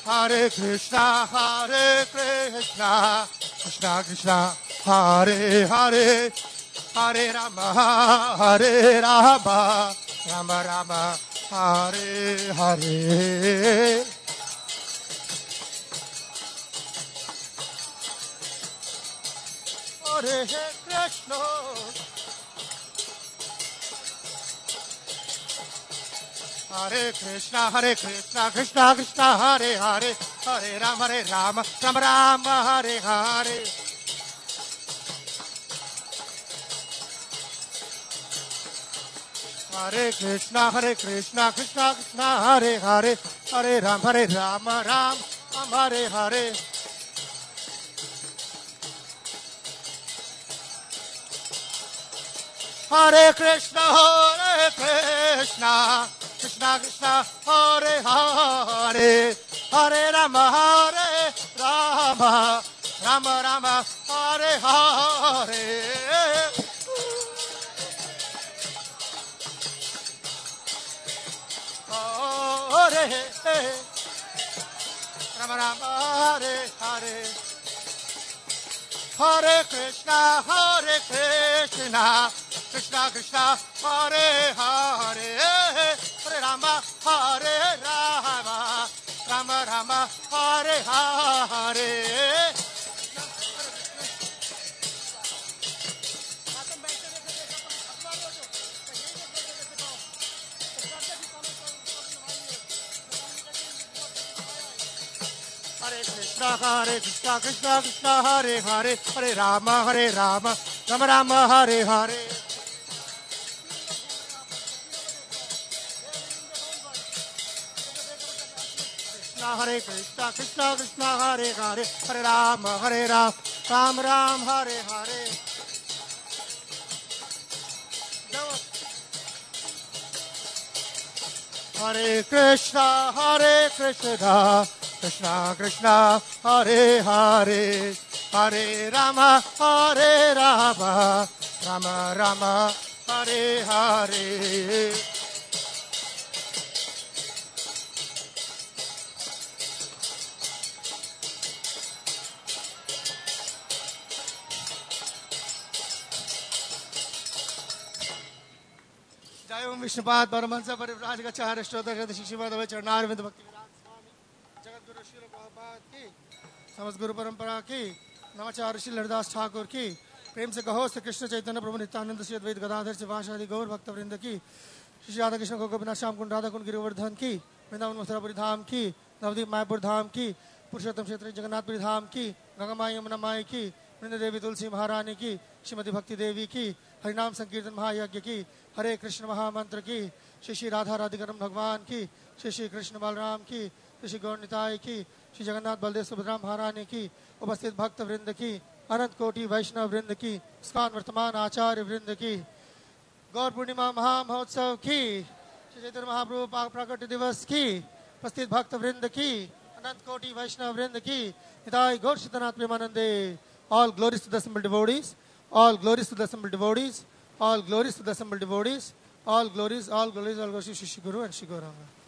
Hare Krishna, Krishna Krishna, Hare Hare, Hare Rama, Hare Rama, Rama Rama, Hare Hare. Hare Krishna. Hare Krishna, Krishna Krishna, Hare Hare, Hare Rama, Rama Rama, Hare Hare. Hare Krishna, Krishna Krishna, Hare Hare, Hare Rama, Rama Hare Hare. Hare Krishna, Krishna Krishna, Hare Hare, Hare Rama, Rama Rama, Hare Hare. Hare Rama Rama, Hare Hare. Hare Krishna, Krishna Krishna, Hare Hare, Hare Rama, Rama Rama, Hare Hare. Hare Krishna, Krishna Hare Hare, Hare Rama, Rama Rama, Hare Hare. Hare Krishna, Krishna Hare Hare, Hare Rama, Rama Rama, Hare Hare. Hare Krishna, Krishna Krishna, Hare Hare, Hare Rama, Rama Rama, Hare Hare. जय ओम विष्णुपाद परमहंस परिव्राजकाचार्य श्रोत्रगत शिष्यपाद चरणारविंद भक्ति विराट स्वामी जगत गुरु श्री प्रभुपाद की समस्त गुरु परंपरा की नवाचार्य श्री हरिदास ठाकुर की प्रेम से कहो श्री कृष्ण चैतन्य प्रभु नित्यानंद श्री अद्वैत गदाधर शिवासादि गौर भक्त वृंद की श्री राधा कृष्ण को गोपीनाथ श्याम कुंड राधा कुंड गिरिवर्धन की वृंदावन मथुरापुरी धाम की नवदीप मायापुर धाम की पुरुषोत्तम क्षेत्र जगन्नाथपुरी धाम की गंगा माई यमुना माई की वृंद देवी तुलसी महारानी की श्रीमती भक्ति देवी की हरिनाम संकीर्तन महायज्ञ की हरे कृष्ण महामंत्र की श्री श्री राधा राधिकरम भगवान की श्री श्री कृष्ण बलराम की श्री श्री गौर निताय की श्री जगन्नाथ बलदेव सुभद्रा महारानी की उपस्थित भक्त वृंद की अनंत कोटि वैष्णव वृंद की स्कान वर्तमान आचार्य वृंद की गौर पूर्णिमा महामहोत्सव की श्री चैतन्य महाप्रभु प्राकट्य दिवस की उपस्थित भक्त वृंद की अनंत कोटि वैष्णव वृंद की निताय गौर सीतनाथ प्रेमानंदे. All glories to the assembled devotees. All glories to the assembled devotees. All glories to the assembled devotees. All glories to Shri Guru and Shri Gauranga.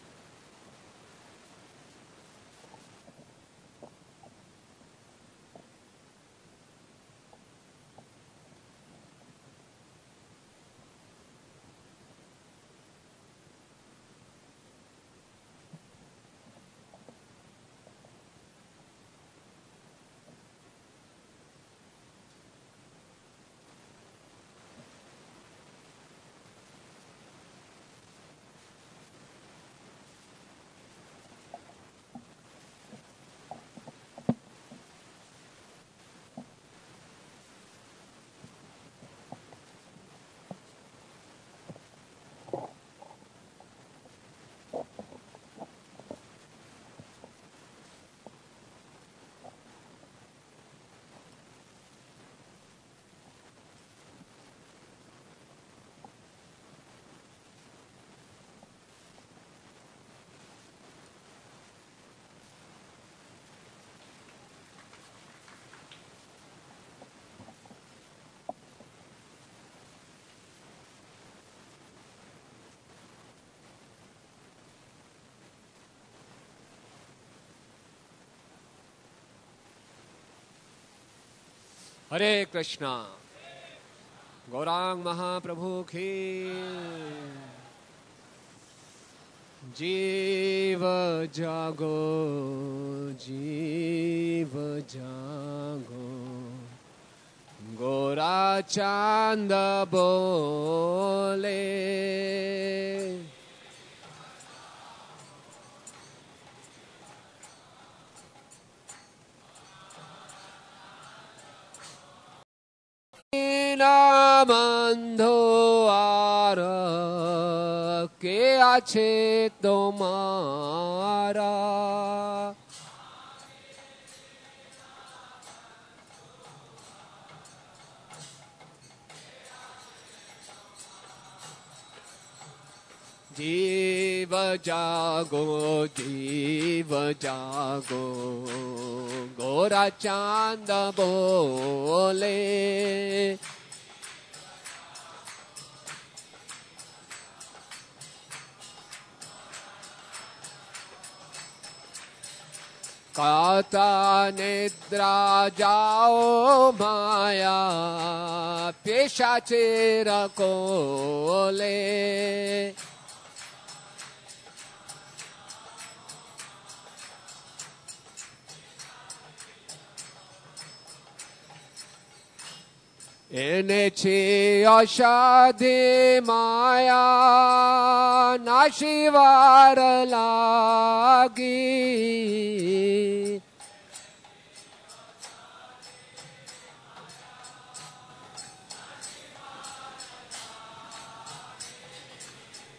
हरे कृष्णा। गौरांग महाप्रभु की। जीव जागो, जीव जागो, गोरा चांद बोले। বন্ধু আর কে আছে তোমারা, जीव जागो, जीव जागो, गोरा चांद बोले। काता निद्रा जाओ माया, पेशाचे रकोले। এনেছে অসাধে মায়া, নাশিবার লাগি।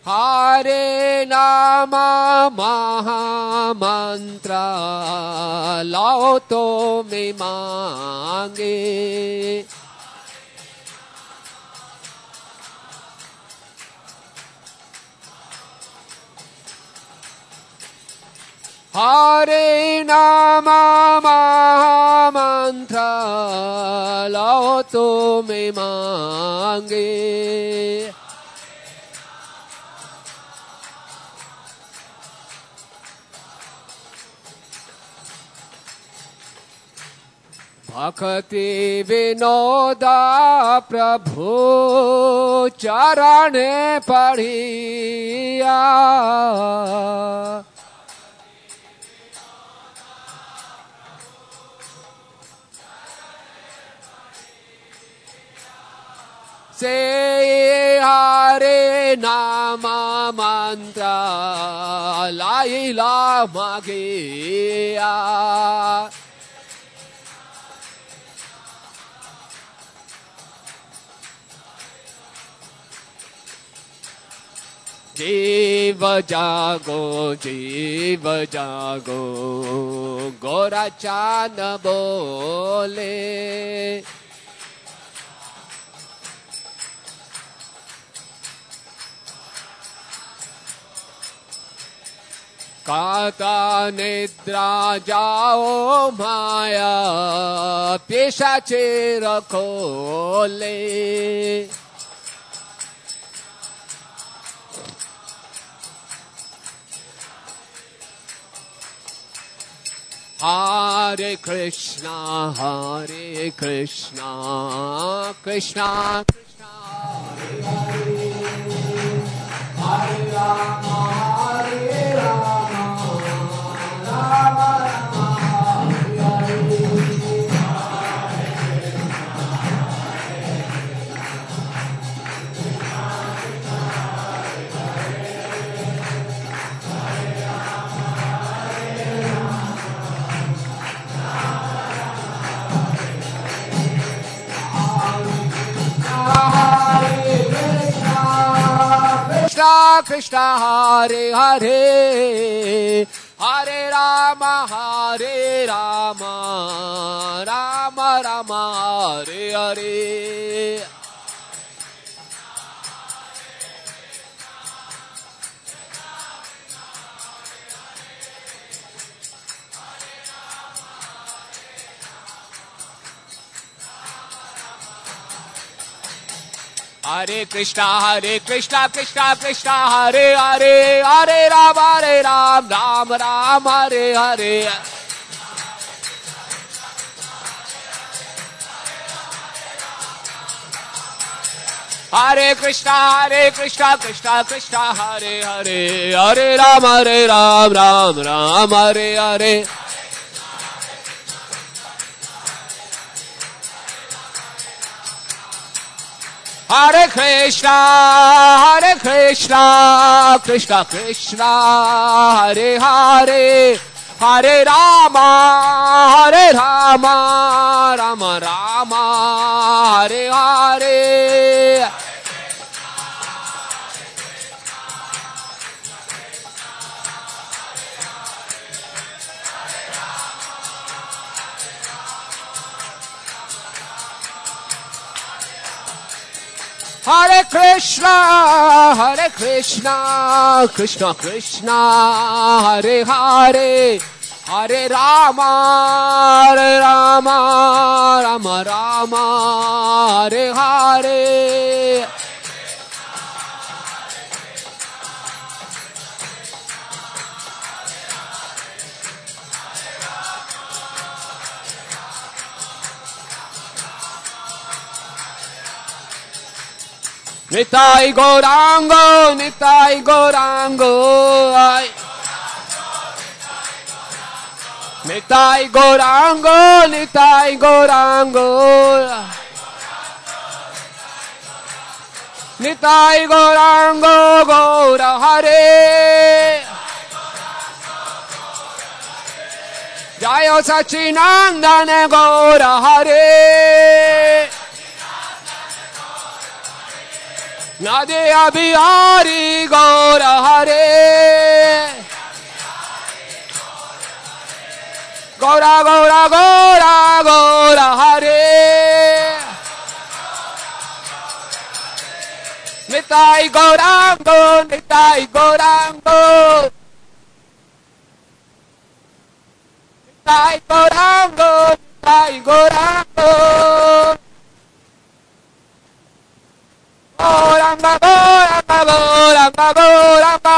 हरे नाम महामंत्र लाओ तो मैं मांगे। हरे नाम महामंत्र लाओ तो मैं मांगे। भक्ति विनोदा प्रभु चरण पढ़िया। से हरे नाम मंत्र लाइला मागिया। जीव जागो, जीव जागो, गोरा चांद बोले। काता निद्रा जाओ माया, पेशाचे रखोले। हरे कृष्णा, हरे कृष्णा, कृष्णा कृष्णा हरे हरे, हरे राम, हरे Ram, Ram Ram Hare Hare. Krishna Krishna Hare Hare, Hare Rama Hare Rama, Rama Rama Hare Hare. Hare Krishna Krishna Krishna Hare Hare, Hare Ram Ram Ram Hare Hare. Hare Krishna, Krishna Krishna, Hare Hare, Hare Ram, Ram Ram, Hare Hare. Hare Krishna, Krishna Krishna, Hare Hare, Hare Rama, Rama Rama, Hare Hare. Hare Krishna, Krishna Krishna, Hare Hare, Hare Rama, Rama Rama, Hare Hare. Nitai Gaurango, Nitai Gaurango, Nitai Gaurango, Nitai Gaurango, Nitai Gaurango, Gaura Hare, Jayo Sachinandana Gaura Hare. Nadeya Bihari Gaura Hare, Gaura Gaura Gaura Gaura Hare, Nitai Gaurango, Nitai Gaurango, Nitai Gaurango, Nitai Gaurango. Gauranga, Gauranga, Gauranga, Gauranga.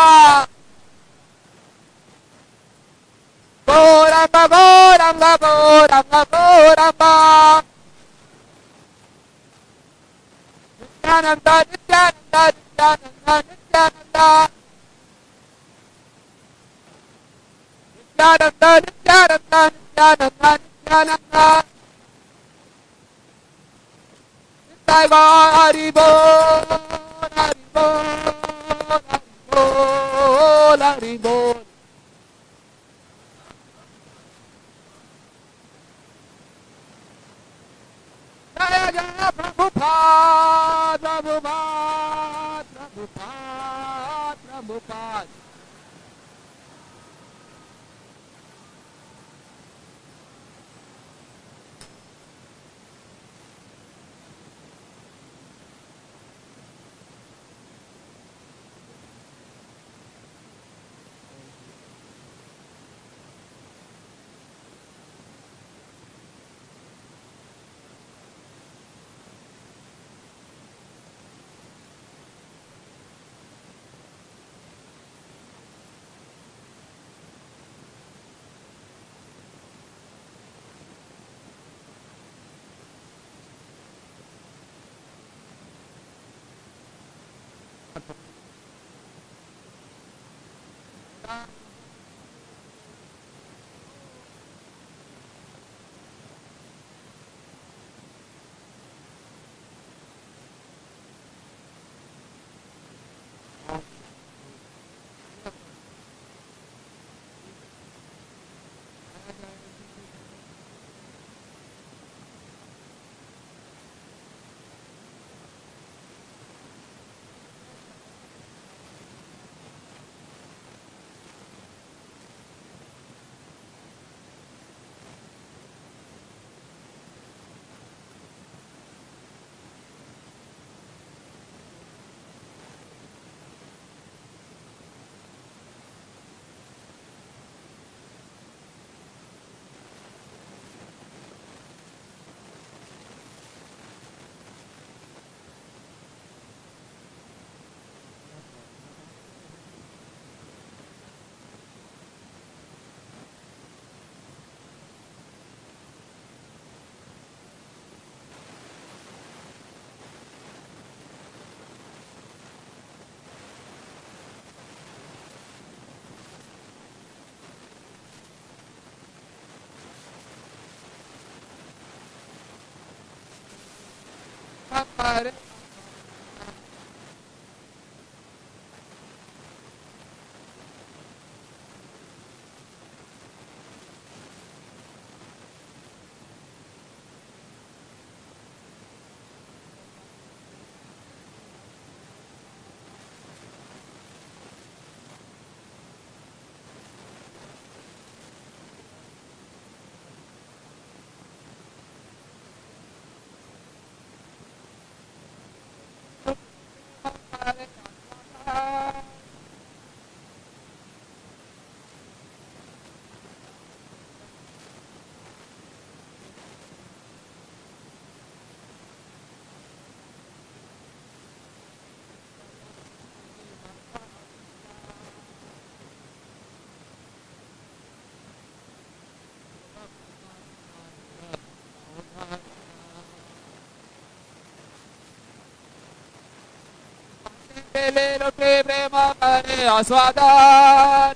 Gauranga, Gauranga, Gauranga, Gauranga. Nityananda, Nityananda, Nityananda, Nityananda. Nityananda, Nityananda, Nityananda, Nityananda. Hari Bol, Hari Bol, Hari Bol, Hari Bol. Jaya Jaya Prabhupada, Prabhupada, Prabhupada, Prabhupada. Hare Lelo ke prema kare aswadan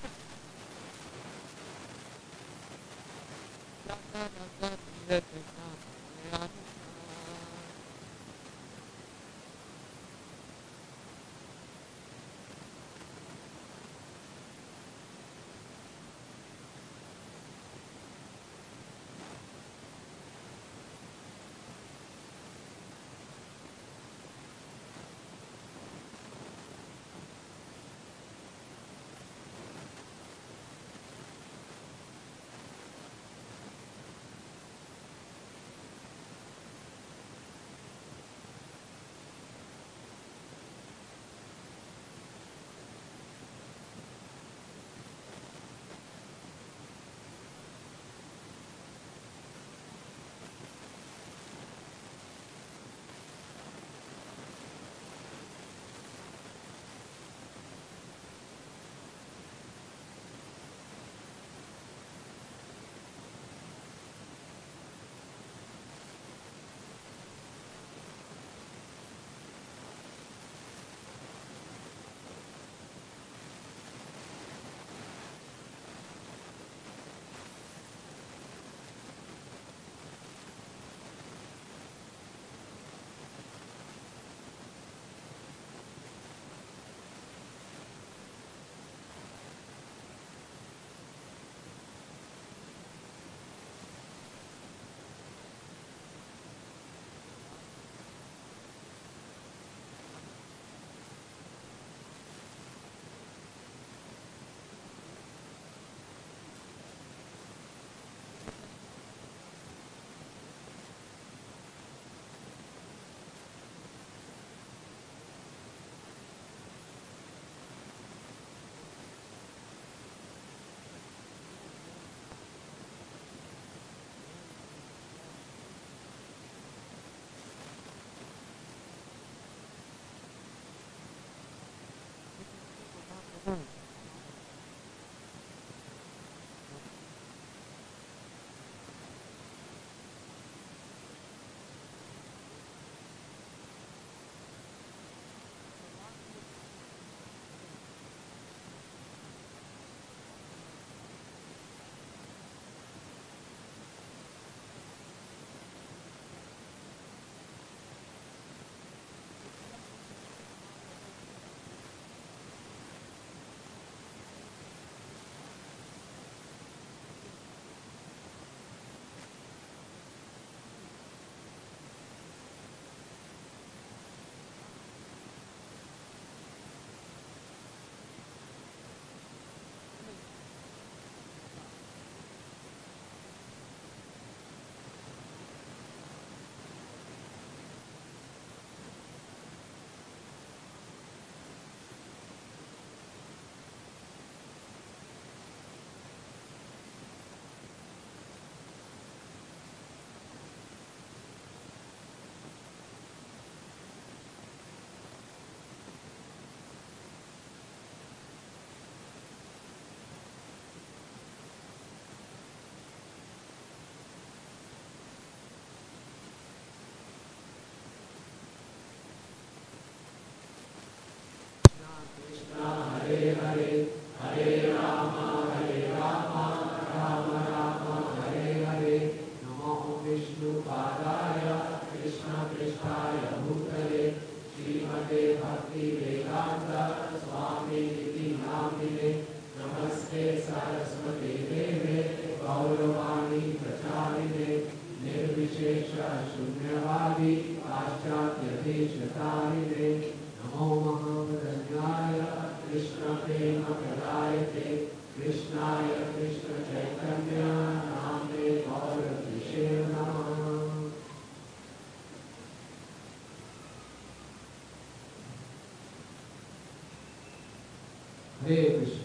हरे कृष्ण।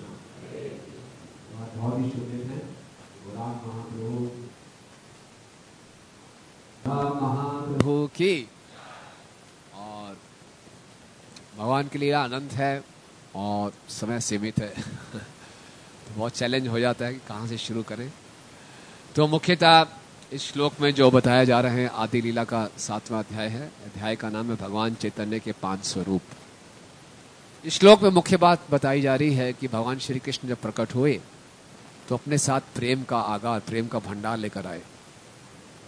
बहुत ही शुभ दिन है। राम महाप्रभु की। और भगवान की लीला अनंत है और समय सीमित है। तो बहुत चैलेंज हो जाता है कि कहाँ से शुरू करें। तो मुख्यतः इस श्लोक में जो बताया जा रहे हैं आदि लीला का 7वां अध्याय है। अध्याय का नाम है भगवान चैतन्य के 5 स्वरूप। इस श्लोक में मुख्य बात बताई जा रही है कि भगवान श्री कृष्ण जब प्रकट हुए तो अपने साथ प्रेम का आगार, प्रेम का भंडार लेकर आए,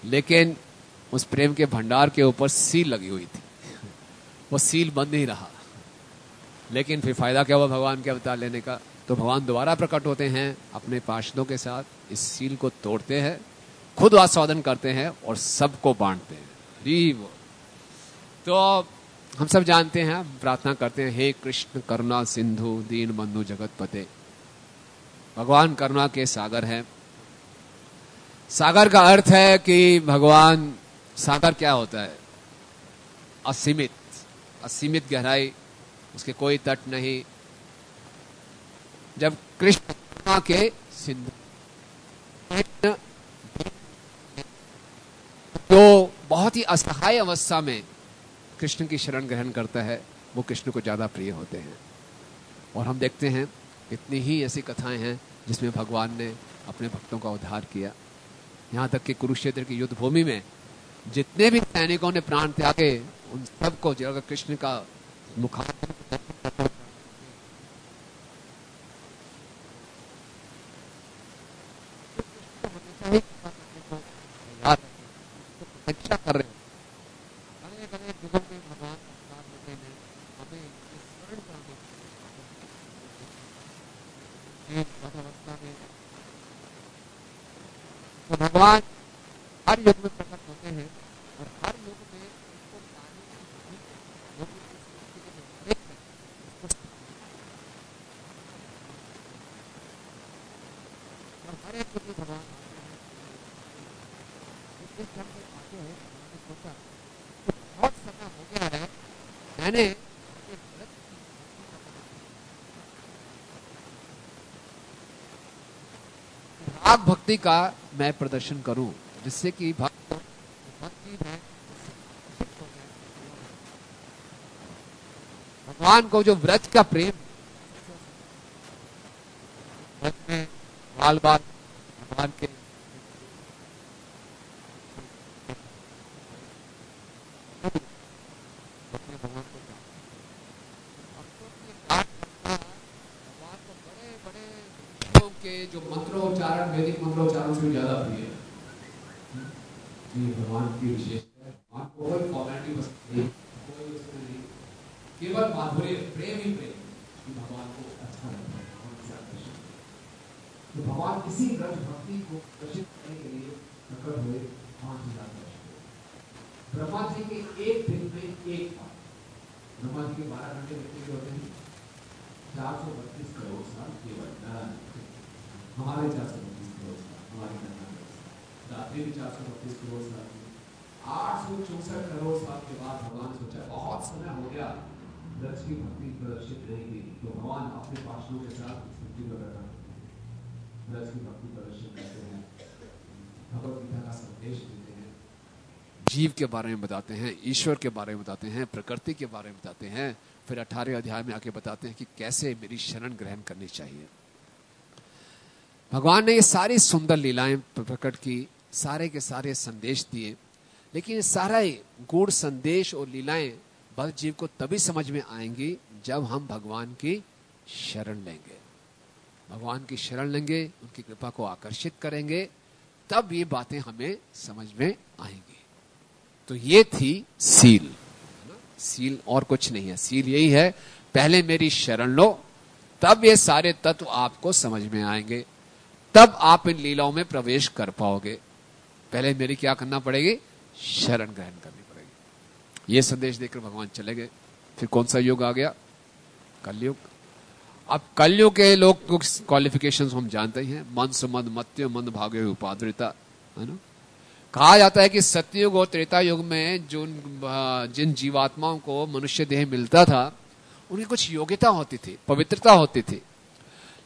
लेकिन उस प्रेम के भंडार के ऊपर सील लगी हुई थी। वो सील बंद नहीं रहा। लेकिन फिर फायदा क्या हुआ भगवान के अवतार लेने का? तो भगवान दोबारा प्रकट होते हैं अपने पार्षदों के साथ, इस सील को तोड़ते हैं, खुद आस्वादन करते हैं और सबको बांटते हैं। तो हम सब जानते हैं, प्रार्थना करते हैं, हे कृष्ण करुणा सिंधु दीन बंधु जगत पते। भगवान करुणा के सागर हैं। सागर का अर्थ है कि भगवान, सागर क्या होता है? असीमित, असीमित गहराई, उसके कोई तट नहीं। जब कृष्ण करुणा के सिंधु, तो बहुत ही असहाय अवस्था में कृष्ण की शरण ग्रहण करता है, वो कृष्ण को ज्यादा प्रिय होते हैं। और हम देखते हैं इतनी ही ऐसी कथाएं हैं जिसमें भगवान ने अपने भक्तों का उद्धार किया। यहाँ तक कि कुरुक्षेत्र की युद्ध भूमि में जितने भी सैनिकों ने प्राण त्यागे, उन सबको जब कृष्ण का मुखार रक्षा कर रहे तो भगवान हर युग में प्रकट होते हैं और हर युग में उसको पाने की और हर एक युग में भगवान इस जन्म में आते हैं। भगवान ने सोचा तो बहुत समय हो गया है, मैंने राग भक्ति का मैं प्रदर्शन करूं, जिससे कि भक्ति है भगवान को जो व्रज का प्रेम, व्रज में बाल बाल भगवान के भगवान को बड़े बड़े के जो मंत्रोच्चारण, वैदिक मंत्रोच्चारण से ज्यादा प्रिय है। भगवान की विशेषता है। भगवान को कोई फॉर्मेलिटी बस नहीं, कोई उसमें नहीं, केवल माधुर्य, प्रेम ही प्रेम कि भगवान को अच्छा लगता है, भगवान से आकर्षित। तो भगवान किसी व्रज भक्ति को आकर्षित करने के लिए प्रकट हुए 5000 वर्ष। ब्रह्मा जी के एक दिन में एक बार, ब्रह्मा जी के 12 घंटे व्यक्ति के होते हैं, 432 करोड़ साल केवल नारायण, हमारे 432 करोड़ साल, हमारे रात्रि भी 432 करोड़ साल, 864 करोड़ साल के बाद भगवान सोचा बहुत समय हो गया व्रज की भक्ति प्रदर्शित नहीं की, तो भगवान अपने पार्षदों के साथ पृथ्वी पर व्रज की भक्ति प्रदर्शित करते हैं, भगवत गीता का संदेश देते हैं, जीव के बारे में बताते हैं, ईश्वर के बारे में बताते हैं, प्रकृति के बारे में बताते हैं। फिर 18वें अध्याय में आके बताते हैं कि कैसे मेरी शरण ग्रहण करनी चाहिए। भगवान ने ये सारी सुंदर लीलाएं प्रकट की, सारे के सारे संदेश दिए, लेकिन ये सारा गूढ़ संदेश और लीलाएं बस जीव को तभी समझ में आएंगी जब हम भगवान की शरण लेंगे, भगवान की शरण लेंगे, उनकी कृपा को आकर्षित करेंगे, तब ये बातें हमें समझ में आएंगी। तो ये थी सील, सील और कुछ नहीं है, सील यही है, पहले मेरी शरण लो, तब ये सारे तत्व आपको समझ में आएंगे, तब आप इन लीलाओं में प्रवेश कर पाओगे। पहले मेरी क्या करना पड़ेगी? शरण ग्रहण करनी पड़ेगी। ये संदेश देकर भगवान चले गए। फिर कौन सा युग आ गया? कलयुग। अब कलयुग के लोग क्वालिफिकेशंस हम जानते ही हैं, मन सुमद मत्य मंद भाग्य उपाद्रिता, है ना। कहा जाता है कि सतयुग और त्रेता युग में जिन जीवात्माओं को मनुष्य देह मिलता था उनकी कुछ योग्यता होती थी, पवित्रता होती थी।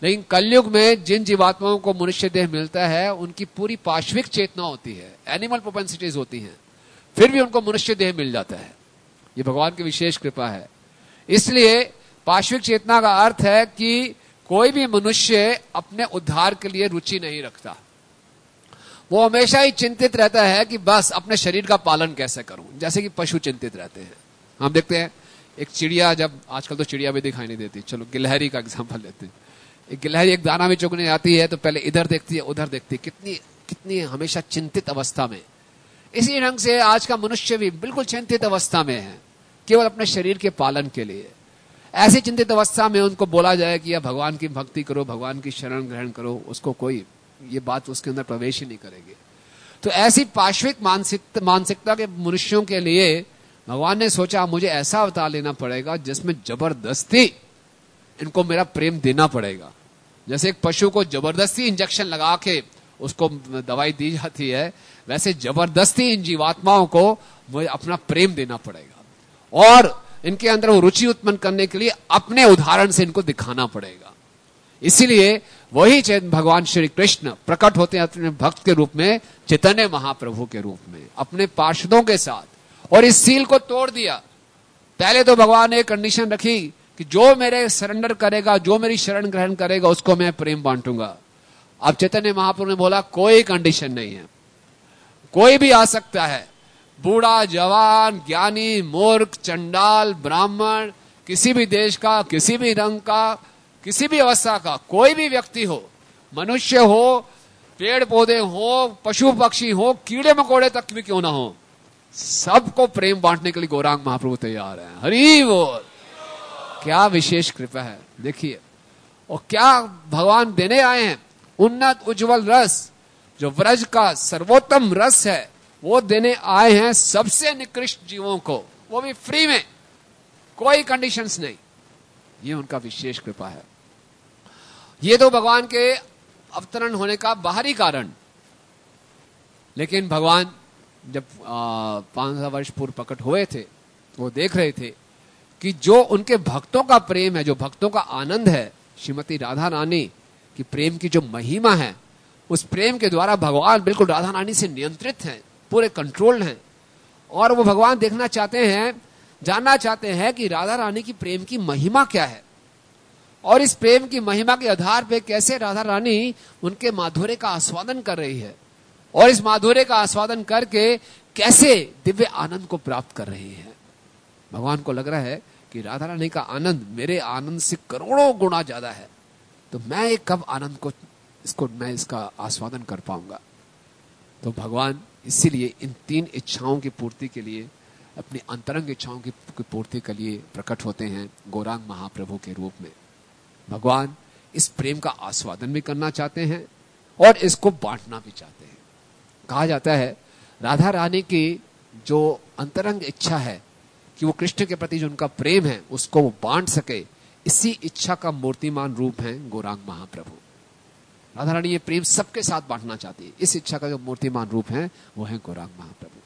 लेकिन कलयुग में जिन जीवात्माओं को मनुष्य देह मिलता है उनकी पूरी पाश्विक चेतना होती है, एनिमल प्रोपेंसिटीज होती हैं, फिर भी उनको मनुष्य देह मिल जाता है। ये भगवान की विशेष कृपा है। इसलिए पाश्विक चेतना का अर्थ है कि कोई भी मनुष्य अपने उद्धार के लिए रुचि नहीं रखता। वो हमेशा ही चिंतित रहता है कि बस अपने शरीर का पालन कैसे करूं, जैसे कि पशु चिंतित रहते हैं। हम देखते हैं एक चिड़िया, जब आजकल तो चिड़िया भी दिखाई नहीं देती, चलो गिलहरी का एग्जांपल लेते हैं। एक गिलहरी एक दाना भी चुगने आती है तो पहले इधर देखती है उधर देखती है, कितनी कितनी हमेशा चिंतित अवस्था में। इसी ढंग से आज का मनुष्य भी बिल्कुल चिंतित अवस्था में है, केवल अपने शरीर के पालन के लिए। ऐसी चिंतित अवस्था में उनको बोला जाए कि या भगवान की भक्ति करो, भगवान की शरण ग्रहण करो, उसको कोई ये बात उसके अंदर प्रवेश ही नहीं करेगी। तो ऐसी पाश्विक मानसिकता के मनुष्यों के लिए भगवान ने सोचा मुझे ऐसा अवतार लेना पड़ेगा जिसमें जबरदस्ती इनको मेरा प्रेम देना पड़ेगा। जैसे एक पशु को जबरदस्ती इंजेक्शन लगा के उसको दवाई दी जाती है, वैसे जबरदस्ती इन जीवात्माओं को मुझे अपना प्रेम देना पड़ेगा और इनके अंदर वो रुचि उत्पन्न करने के लिए अपने उदाहरण से इनको दिखाना पड़ेगा। इसीलिए वही भगवान श्री कृष्ण प्रकट होते हैं अपने भक्त के रूप में, चैतन्य महाप्रभु के रूप में, अपने पार्षदों के साथ, और इस सील को तोड़ दिया। पहले तो भगवान ने एक कंडीशन रखी कि जो मेरे सरेंडर करेगा, जो मेरी शरण ग्रहण करेगा, उसको मैं प्रेम बांटूंगा। अब चैतन्य महाप्रभु ने बोला कोई कंडीशन नहीं है, कोई भी आ सकता है, बूढ़ा जवान ज्ञानी मूर्ख चंडाल ब्राह्मण, किसी भी देश का, किसी भी रंग का, किसी भी अवस्था का कोई भी व्यक्ति हो, मनुष्य हो, पेड़ पौधे हो, पशु पक्षी हो, कीड़े मकोड़े तक भी क्यों ना हो, सबको प्रेम बांटने के लिए गौरांग महाप्रभु तैयार है। हरि बोल। क्या विशेष कृपा है देखिए। और क्या भगवान देने आए हैं? उन्नत उज्जवल रस, जो व्रज का सर्वोत्तम रस है, वो देने आए हैं सबसे निकृष्ट जीवों को, वो भी फ्री में, कोई कंडीशंस नहीं। ये उनका विशेष कृपा है। ये तो भगवान के अवतरण होने का बाहरी कारण। लेकिन भगवान जब 500 वर्ष पूर्व प्रकट हुए थे, वो देख रहे थे कि जो उनके भक्तों का प्रेम है, जो भक्तों का आनंद है, श्रीमती राधा रानी की प्रेम की जो महिमा है, उस प्रेम के द्वारा भगवान बिल्कुल राधा रानी से नियंत्रित हैं, पूरे कंट्रोल्ड हैं। और वो भगवान देखना चाहते हैं, जानना चाहते हैं कि राधा रानी की प्रेम की महिमा क्या है, और इस प्रेम की महिमा के आधार पे कैसे राधा रानी उनके माधुर्य का आस्वादन कर रही है, और इस माधुर्य का आस्वादन करके कैसे दिव्य आनंद को प्राप्त कर रही है। भगवान को लग रहा है कि राधा रानी का आनंद मेरे आनंद से करोड़ों गुना ज्यादा है, तो मैं कब आनंद को मैं इसका आस्वादन कर पाऊंगा। तो भगवान इसीलिए इन 3 इच्छाओं की पूर्ति के लिए, अपनी अंतरंग इच्छाओं की पूर्ति के लिए प्रकट होते हैं गौरांग महाप्रभु के रूप में। भगवान इस प्रेम का आस्वादन भी करना चाहते हैं और इसको बांटना भी चाहते हैं। कहा जाता है राधा रानी की जो अंतरंग इच्छा है कि वो कृष्ण के प्रति जो उनका प्रेम है उसको वो बांट सके, इसी इच्छा का मूर्तिमान रूप है गौरांग महाप्रभु। राधा रानी ये प्रेम सबके साथ बांटना चाहती है, इस इच्छा का जो मूर्तिमान रूप है वो है गौरांग महाप्रभु।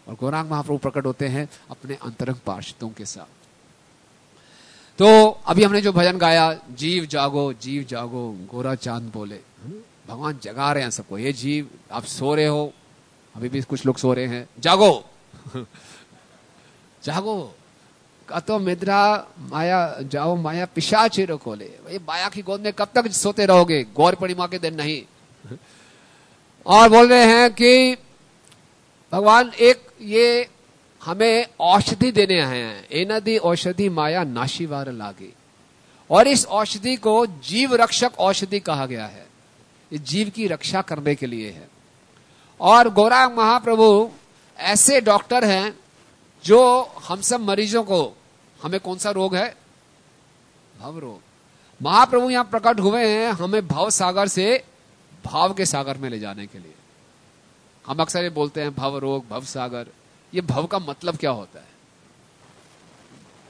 और गौरांग महाप्रभु प्रकट होते हैं अपने अंतरंग पार्षदों के साथ। तो अभी हमने जो भजन गाया, जीव जागो गोरा चांद बोले, भगवान जगा रहे हैं सबको। ये जीव आप सो रहे हो, अभी भी कुछ लोग सो रहे हैं, जागो जागो, तो मिद्रा माया जाओ माया पिशाच खोले। ये माया की गोद में कब तक सोते रहोगे, गौर पूर्णिमा के दिन नहीं। और बोल रहे हैं कि भगवान एक ये हमें औषधि देने आए हैं, एनदी औषधि माया नाशीवार लागे, और इस औषधि को जीव रक्षक औषधि कहा गया है। ये जीव की रक्षा करने के लिए है। और गौरांग महाप्रभु ऐसे डॉक्टर हैं जो हम सब मरीजों को, हमें कौन सा रोग है? भव रोग। महाप्रभु यहां प्रकट हुए हैं हमें भव सागर से भाव के सागर में ले जाने के लिए। हम अक्सर ये बोलते हैं भव रोग, भव सागर। ये भव का मतलब क्या होता है?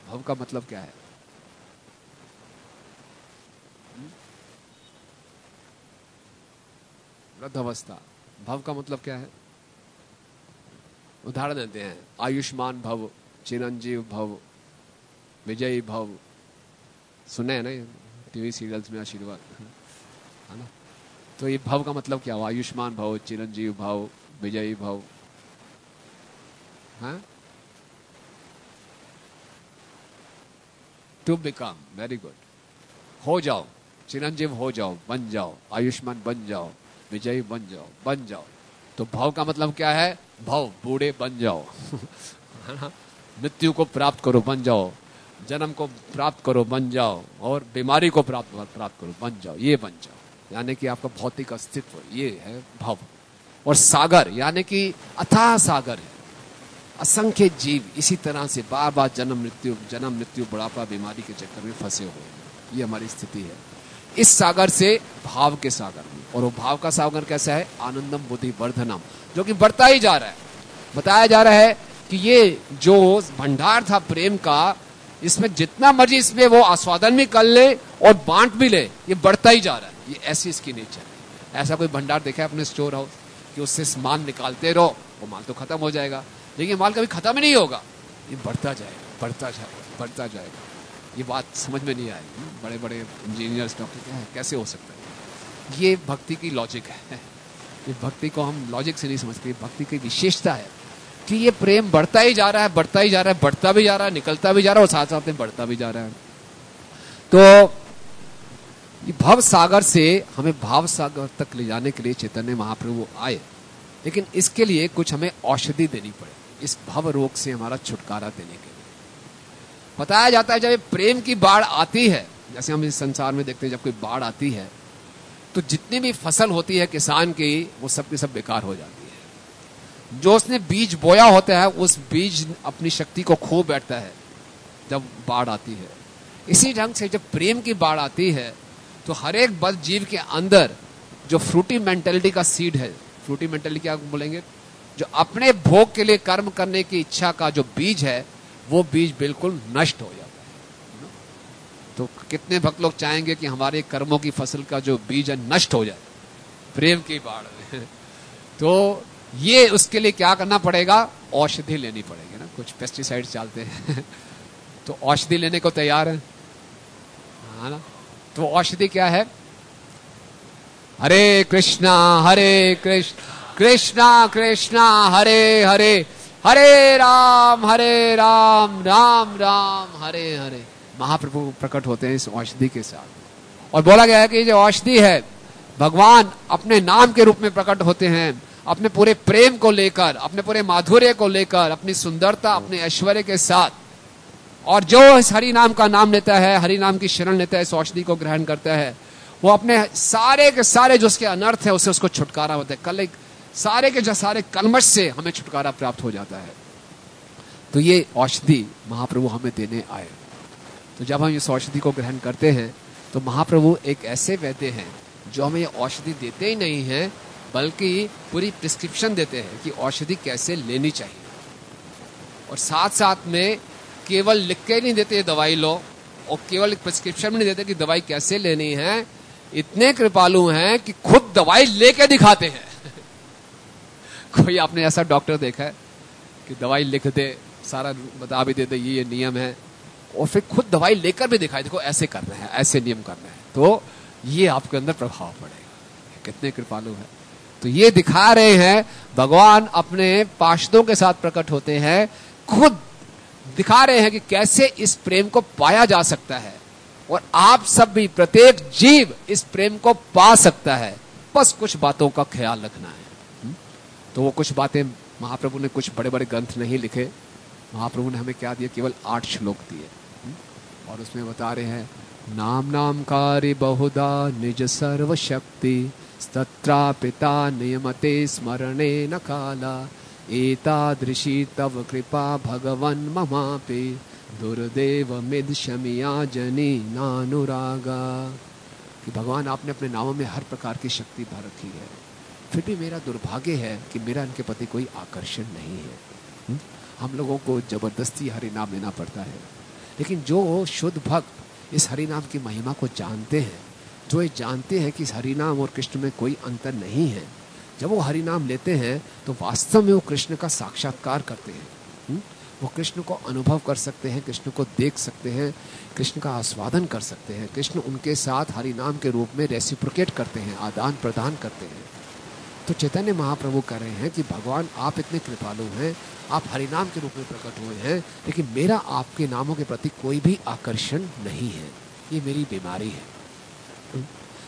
भव का मतलब क्या है? वृद्धावस्था। भव का मतलब क्या है? उदाहरण देते हैं, आयुष्मान भव, चिरंजीव भव, विजयी भव। सुने हैं ना ये टीवी सीरियल्स में, आशीर्वाद, है ना? तो ये भव का मतलब क्या हुआ? आयुष्मान भव, चिरंजीव भव, विजयी भव। हाँ, टू बिकम, वेरी गुड। हो जाओ, चिरंजीव हो जाओ, बन जाओ, आयुष्मान बन जाओ, विजयी बन जाओ, बन जाओ। तो भव का मतलब क्या है? भव, बूढ़े बन जाओ, है ना? मृत्यु को प्राप्त करो, बन जाओ। जन्म को प्राप्त करो, बन जाओ। और बीमारी को प्राप्त करो, बन जाओ। ये बन जाओ, यानी कि आपका भौतिक अस्तित्व, ये है भव। और सागर यानी कि अथाह सागर है, असंख्य जीव इसी तरह से बार बार जन्म मृत्यु बुढ़ापा बीमारी के चक्कर में फंसे हुए। ये हमारी स्थिति है इस सागर से भाव के सागर में। और वो भाव का सागर कैसा है? आनंदम बुद्धि वर्धनम, जो कि बढ़ता ही जा रहा है। बताया जा रहा है कि ये जो भंडार था प्रेम का, इसमें जितना मर्जी इसमें वो आस्वादन भी कर ले और बांट भी ले, ये बढ़ता ही जा रहा है। ये ऐसी इसकी नेचर है। ऐसा कोई भंडार देखा है अपने स्टोर हाउस कि उससे माल निकालते रहो, वो माल तो खत्म हो जाएगा, लेकिन माल कभी खत्म ही नहीं होगा। ये बढ़ता जाएगा, बढ़ता जाएगा, बढ़ता जाएगा। ये बात समझ में नहीं आई। बड़े बड़े इंजीनियर्स, डॉक्टर, कैसे हो सकता है? ये भक्ति की लॉजिक है। ये भक्ति को हम लॉजिक से नहीं समझते। भक्ति की विशेषता है कि ये प्रेम बढ़ता ही जा रहा है, बढ़ता ही जा रहा है, बढ़ता भी जा रहा है, निकलता भी जा रहा है और साथ साथ में बढ़ता भी जा रहा है। तो ये भव सागर से हमें भाव सागर तक ले जाने के लिए चैतन्य महाप्रभु आए, लेकिन इसके लिए कुछ हमें औषधि देनी पड़े, इस भव रोग से हमारा छुटकारा देने के लिए। बताया जाता है जब प्रेम की बाढ़ आती है, जैसे हम इस संसार में देखते हैं, जब कोई बाढ़ आती है तो जितनी भी फसल होती है किसान की, वो सब की सब बेकार हो जाती है। जो उसने बीज बोया होता है, उस बीज अपनी शक्ति को खो बैठता है जब बाढ़ आती है। इसी ढंग से जब प्रेम की बाढ़ आती है तो हर एक बद्ध जीव के अंदर जो फ्रूटी मेंटेलिटी का सीड है, फ्रूटी मेंटेलिटी क्या बोलेंगे, जो अपने भोग के लिए कर्म करने की इच्छा का जो बीज है, वो बीज बिल्कुल नष्ट हो जाता है। तो कितने भक्त लोग चाहेंगे कि हमारे कर्मों की फसल का जो बीज है नष्ट हो जाए प्रेम की बाढ़ में। तो ये उसके लिए क्या करना पड़ेगा? औषधि लेनी पड़ेगी ना। कुछ पेस्टिसाइड्स डालते हैं तो औषधि लेने को तैयार है ना? तो औषधि क्या है? हरे कृष्णा कृष्णा कृष्णा हरे हरे, हरे राम राम राम हरे हरे। महाप्रभु प्रकट होते हैं इस औषधि के साथ। और बोला गया है कि जो औषधि है, भगवान अपने नाम के रूप में प्रकट होते हैं, अपने पूरे प्रेम को लेकर, अपने पूरे माधुर्य को लेकर, अपनी सुंदरता, अपने ऐश्वर्य के साथ। और जो इस हरि नाम का नाम लेता है, हरि नाम की शरण लेता है, इस औषधि को ग्रहण करता है, वो अपने सारे के सारे जो उसके अनर्थ है उससे उसको छुटकारा होता है। कल सारे के जो सारे कलमश से हमें छुटकारा प्राप्त हो जाता है। तो ये औषधि महाप्रभु हमें देने आए। तो जब हम इस औषधि को ग्रहण करते हैं तो महाप्रभु एक ऐसे वैद्य हैं जो हमें ये औषधि देते ही नहीं हैं, बल्कि पूरी प्रिस्क्रिप्शन देते हैं कि औषधि कैसे लेनी चाहिए। और साथ साथ में केवल लिख के नहीं देते दवाई लो, और केवल प्रिस्क्रिप्शन में नहीं देते कि दवाई कैसे लेनी है। इतने कृपालु हैं कि खुद दवाई लेके दिखाते हैं। कोई आपने ऐसा डॉक्टर देखा है कि दवाई लिख दे, सारा बता भी दे, ये नियम है, और फिर खुद दवाई लेकर भी दिखाए, देखो ऐसे करना है, ऐसे नियम करना है, तो ये आपके अंदर प्रभाव पड़ेगा। कितने कृपालु है। तो ये दिखा रहे हैं भगवान अपने पार्षदों के साथ प्रकट होते हैं, खुद दिखा रहे हैं कि कैसे इस प्रेम को पाया जा सकता है। और आप सब भी, प्रत्येक जीव इस प्रेम को पा सकता है, बस कुछ बातों का ख्याल रखना है। तो वो कुछ बातें महाप्रभु ने, कुछ बड़े बड़े ग्रंथ नहीं लिखे, महाप्रभु ने हमें क्या दिया? केवल 8 श्लोक दिए। और उसमें बता रहे हैं, नाम नाम कार्य बहुधा निज सर्व शक्ति, तत्रा पिता नियमते स्मरणे न काला, एतादृशी तव कृपा भगवन् ममापि दुर्देव मिद शमिया जनी नानुरागा। कि भगवान आपने अपने नामों में हर प्रकार की शक्ति भर रखी है, फिर भी मेरा दुर्भाग्य है कि मेरा इनके प्रति कोई आकर्षण नहीं है। हम लोगों को जबरदस्ती हरि नाम लेना पड़ता है, लेकिन जो शुद्ध भक्त इस हरि नाम की महिमा को जानते हैं, जो ये जानते हैं कि इस हरि नाम और कृष्ण में कोई अंतर नहीं है, जब वो हरि नाम लेते हैं तो वास्तव में वो कृष्ण का साक्षात्कार करते हैं। वो कृष्ण को अनुभव कर सकते हैं, कृष्ण को देख सकते हैं, कृष्ण का आस्वादन कर सकते हैं। कृष्ण उनके साथ हरि नाम के रूप में रेसिप्रोकेट करते हैं, आदान प्रदान करते हैं। तो चैतन्य महाप्रभु कह रहे हैं कि भगवान आप इतने कृपालु हैं, आप हरिनाम के रूप में प्रकट हुए हैं, लेकिन मेरा आपके नामों के प्रति कोई भी आकर्षण नहीं है। ये मेरी बीमारी है।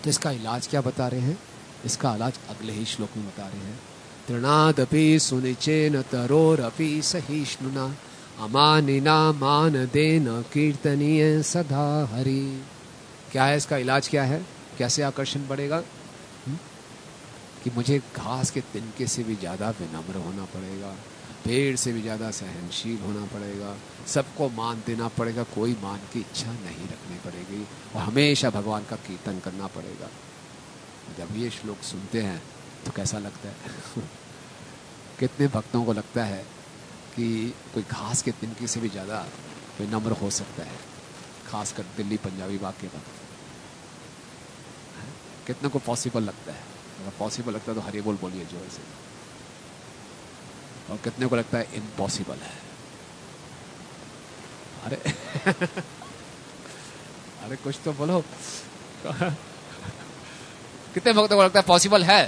तो इसका इलाज क्या बता रहे हैं? इसका इलाज अगले ही श्लोक में बता रहे हैं। तृणादपि सुनिचेन तरोरपि सहिष्णुना अमानिना मान देन कीर्तनीय सदा हरि। क्या है इसका इलाज? क्या है? कैसे आकर्षण बढ़ेगा? कि मुझे घास के तिनके से भी ज़्यादा विनम्र होना पड़ेगा, पेड़ से भी ज़्यादा सहनशील होना पड़ेगा, सबको मान देना पड़ेगा, कोई मान की इच्छा नहीं रखनी पड़ेगी, और हमेशा भगवान का कीर्तन करना पड़ेगा। जब ये श्लोक सुनते हैं तो कैसा लगता है? कितने भक्तों को लगता है कि कोई घास के तिनके से भी ज़्यादा विनम्र हो सकता है, खासकर दिल्ली पंजाबी वाक्य भक्त। कितने को पॉसिबल लगता है? अगर पॉसिबल लगता है तो हरि बोल बोलिए जोर से। और कितने को लगता है इम्पॉसिबल है? अरे अरे कुछ तो बोलो। कितने भक्तों को लगता है पॉसिबल है?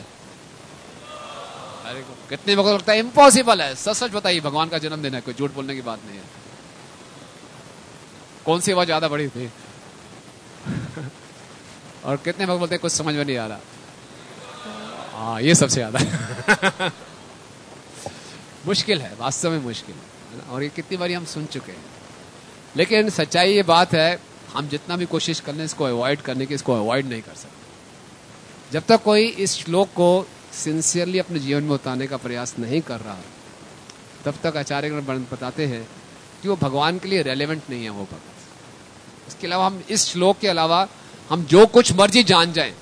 अरे कितने भक्तों को लगता है इम्पॉसिबल है? सच सच बताइए, भगवान का जन्मदिन है, कोई झूठ बोलने की बात नहीं है। कौन सी आवाज ज्यादा बड़ी थी? और कितने भक्त बोलते हैं कुछ समझ में नहीं आ रहा? हाँ, ये सबसे ज्यादा मुश्किल है, वास्तव में मुश्किल है। और ये कितनी बारी हम सुन चुके हैं। लेकिन सच्चाई ये बात है, हम जितना भी कोशिश कर लें इसको अवॉइड करने की, इसको अवॉइड नहीं कर सकते। जब तक कोई इस श्लोक को सिंसियरली अपने जीवन में उतारने का प्रयास नहीं कर रहा, तब तक आचार्यगण बताते हैं कि वो भगवान के लिए रेलेवेंट नहीं है वो भक्त। इसके अलावा हम इस श्लोक के अलावा हम जो कुछ मर्जी जान जाएं,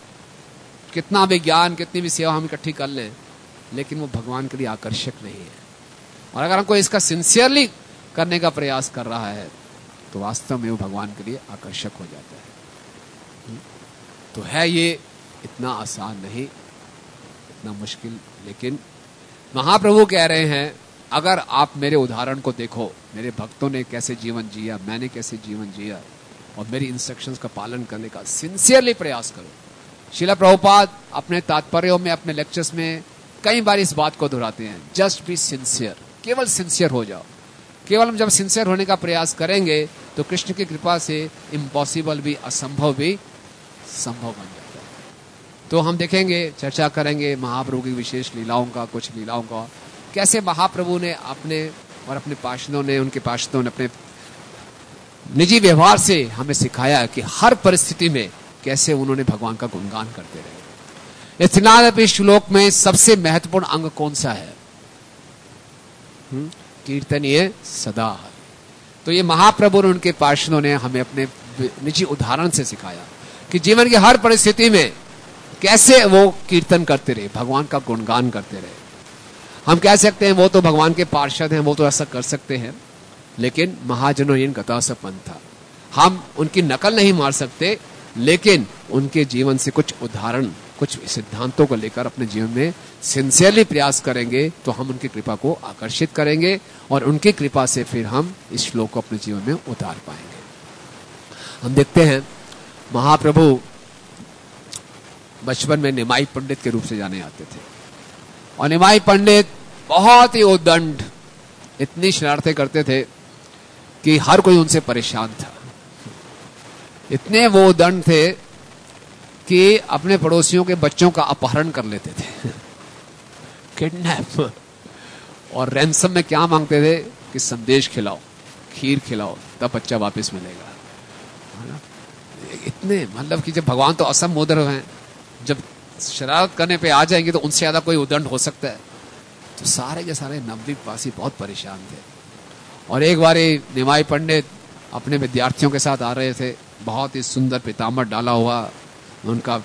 कितना भी ज्ञान, कितनी भी सेवा हम इकट्ठी कर लें, लेकिन वो भगवान के लिए आकर्षक नहीं है। और अगर हमको इसका सिंसियरली करने का प्रयास कर रहा है तो वास्तव में वो भगवान के लिए आकर्षक हो जाता है। तो है ये इतना आसान नहीं, इतना मुश्किल। लेकिन महाप्रभु कह रहे हैं, अगर आप मेरे उदाहरण को देखो, मेरे भक्तों ने कैसे जीवन जिया, मैंने कैसे जीवन जिया, और मेरी इंस्ट्रक्शंस का पालन करने का सिंसियरली प्रयास करो। श्रील प्रभुपाद अपने तात्पर्यों में, अपने लेक्चर्स में कई बार इस बात को दोहराते हैं, जस्ट बी सिंसियर। केवल सिंसियर हो जाओ। केवल हम जब सिंसियर होने का प्रयास करेंगे तो कृष्ण की कृपा से इम्पॉसिबल भी, असंभव भी संभव बन जाता है। तो हम देखेंगे, चर्चा करेंगे महाप्रभु की विशेष लीलाओं का, कुछ लीलाओं का, कैसे महाप्रभु ने अपने और अपने पार्षदों ने, उनके पार्षदों ने अपने निजी व्यवहार से हमें सिखाया कि हर परिस्थिति में कैसे उन्होंने भगवान का गुणगान करते रहे। इस तीनादपि श्लोक में सबसे महत्वपूर्ण अंग कौन सा है? कीर्तनीय सदा। तो ये महाप्रभु और उनके पार्षदों ने हमें अपने निजी उदाहरण से सिखाया कि जीवन की हर परिस्थिति में कैसे वो कीर्तन करते रहे, भगवान का गुणगान करते रहे। हम कह सकते हैं वो तो भगवान के पार्षद हैं, वो तो ऐसा कर सकते हैं, लेकिन महाजनों इन गता स पंथा, हम उनकी नकल नहीं मार सकते, लेकिन उनके जीवन से कुछ उदाहरण, कुछ सिद्धांतों को लेकर अपने जीवन में सिंसियरली प्रयास करेंगे तो हम उनकी कृपा को आकर्षित करेंगे, और उनकी कृपा से फिर हम इस श्लोक को अपने जीवन में उतार पाएंगे। हम देखते हैं महाप्रभु बचपन में निमाई पंडित के रूप से जाने जाते थे, और निमाई पंडित बहुत ही उद्दंड, इतनी शरारतें करते थे कि हर कोई उनसे परेशान था। इतने वो उद्दंड थे कि अपने पड़ोसियों के बच्चों का अपहरण कर लेते थे, किडनैप, और रैंसम में क्या मांगते थे कि संदेश खिलाओ, खीर खिलाओ, तब बच्चा वापस मिलेगा। इतने, मतलब कि जब भगवान तो असम उदर हैं, जब शरारत करने पे आ जाएंगे तो उनसे ज्यादा कोई उदंड हो सकता है? तो सारे के सारे नवद्वीप वासी बहुत परेशान थे। और एक बार निमाई पंडित अपने विद्यार्थियों के साथ आ रहे थे, बहुत ही सुंदर पीताम्बर डाला हुआ, उनका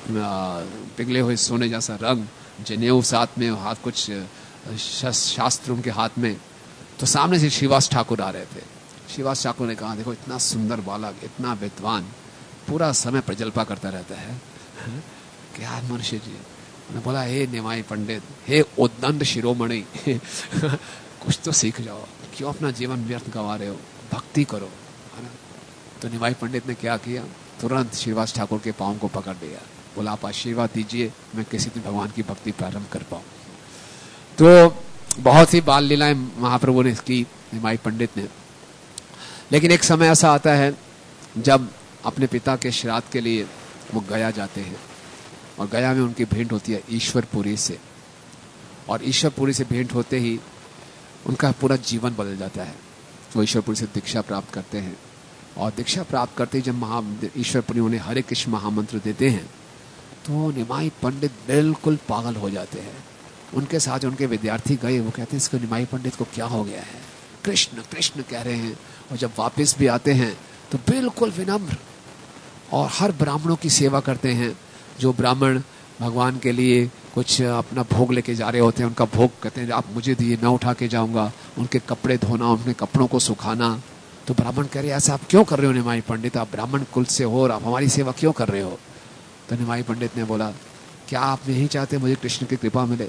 पिघले हुए सोने जैसा रंग, जनेऊ साथ में, हाथ कुछ शास्त्र उनके हाथ में। तो सामने से श्रीवास ठाकुर आ रहे थे। श्रीवास ठाकुर ने कहा, देखो इतना सुंदर बालक, इतना विद्वान, पूरा समय प्रजल्पा करता रहता है, क्या मनुष्य जी। उन्होंने बोला, हे निमाई पंडित, हे उद्दंड शिरोमणि, कुछ तो सीख जाओ, क्यों अपना जीवन व्यर्थ गंवा रहे हो, भक्ति करो, है ना। तो निमाई पंडित ने क्या किया, तुरंत श्रीवास ठाकुर के पाँव को पकड़ लिया, बोला आप आशीर्वाद दीजिए, मैं किसी दिन भगवान की भक्ति प्रारंभ कर पाऊँ। तो बहुत ही बाल लीलाएं महाप्रभु ने की निमाई पंडित ने। लेकिन एक समय ऐसा आता है जब अपने पिता के श्राद्ध के लिए वो गया जाते हैं, और गया में उनकी भेंट होती है ईश्वरपुरी से, और ईश्वरपुरी से भेंट होते ही उनका पूरा जीवन बदल जाता है। वो ईश्वरपुरी से दीक्षा प्राप्त करते हैं, और दीक्षा प्राप्त करते ही जब ईश्वरपुरी उन्हें हरे कृष्ण महामंत्र देते हैं, तो निमाई पंडित बिल्कुल पागल हो जाते हैं। उनके साथ उनके विद्यार्थी गए, वो कहते हैं इसको निमाई पंडित को क्या हो गया है, कृष्ण कृष्ण कह रहे हैं। और जब वापस भी आते हैं तो बिल्कुल विनम्र, और हर ब्राह्मणों की सेवा करते हैं। जो ब्राह्मण भगवान के लिए कुछ अपना भोग लेके जा रहे होते हैं, उनका भोग कहते हैं आप मुझे दिए, मैं उठा के जाऊंगा। उनके कपड़े धोना, उनके कपड़ों को सुखाना। तो ब्राह्मण कह रहे ऐसा आप क्यों कर रहे हो निमाई पंडित, आप ब्राह्मण कुल से हो और आप हमारी सेवा क्यों कर रहे हो। तो निमाई पंडित ने बोला, क्या आप नहीं चाहते मुझे कृष्ण की कृपा मिले।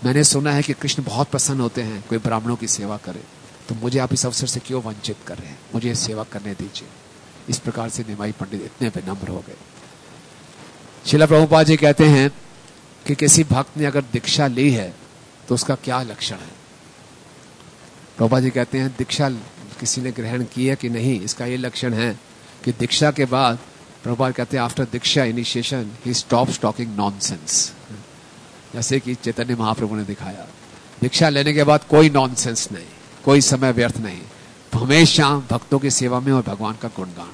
मैंने सुना है कि कृष्ण बहुत प्रसन्न होते हैं कोई ब्राह्मणों की सेवा करे, तो मुझे आप इस अवसर से क्यों वंचित कर रहे हैं, मुझे सेवा करने दीजिए। इस प्रकार से निमाई पंडित इतने विनम्र हो गए। श्रील प्रभुपाद जी कहते हैं कि किसी भक्त ने अगर दीक्षा ली है तो उसका क्या लक्षण है। प्रभुपाद जी कहते हैं दीक्षा किसी ने ग्रहण की है कि नहीं, इसका ये लक्षण है कि दीक्षा के बाद, प्रभुपाद कहते हैं आफ्टर दीक्षा इनिशिएशन ही स्टॉप्स टॉकिंग नॉनसेंस। जैसे कि चैतन्य महाप्रभु ने दिखाया, दीक्षा लेने के बाद कोई नॉनसेंस नहीं, कोई समय व्यर्थ नहीं, हमेशा भक्तों की सेवा में और भगवान का गुणगान।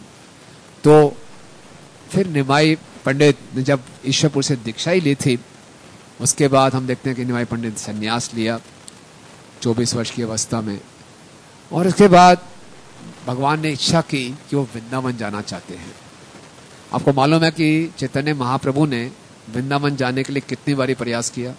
तो फिर निमाई पंडित ने जब ईश्वरपुर से दीक्षा ही ली थी, उसके बाद हम देखते हैं कि निमाई पंडित संन्यास लिया 24 वर्ष की अवस्था में। और उसके बाद भगवान ने इच्छा की कि वो वृंदावन जाना चाहते हैं। आपको मालूम है कि चैतन्य महाप्रभु ने वृंदावन जाने के लिए कितनी बारी प्रयास किया।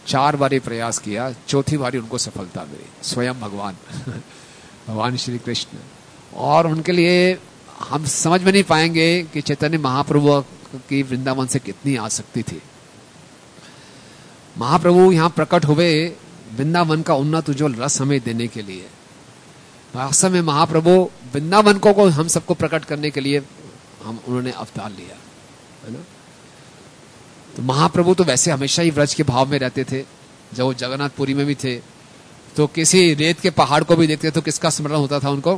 4 बारी प्रयास किया, चौथी बारी उनको सफलता मिली, स्वयं भगवान भगवान श्री कृष्ण। और उनके लिए हम समझ में नहीं पाएंगे कि चैतन्य महाप्रभु की वृंदावन से कितनी आसक्ति थी। महाप्रभु यहाँ प्रकट हुए वृंदावन का उन्नत उज्ज्वल रस हमें देने के लिए। वास्तव में महाप्रभु वृंदावन को हम सबको प्रकट करने के लिए उन्होंने अवतार लिया, है ना। तो महाप्रभु तो वैसे हमेशा ही व्रज के भाव में रहते थे। जब वो जगन्नाथपुरी में भी थे तो किसी रेत के पहाड़ को भी देखते तो किसका स्मरण होता था उनको,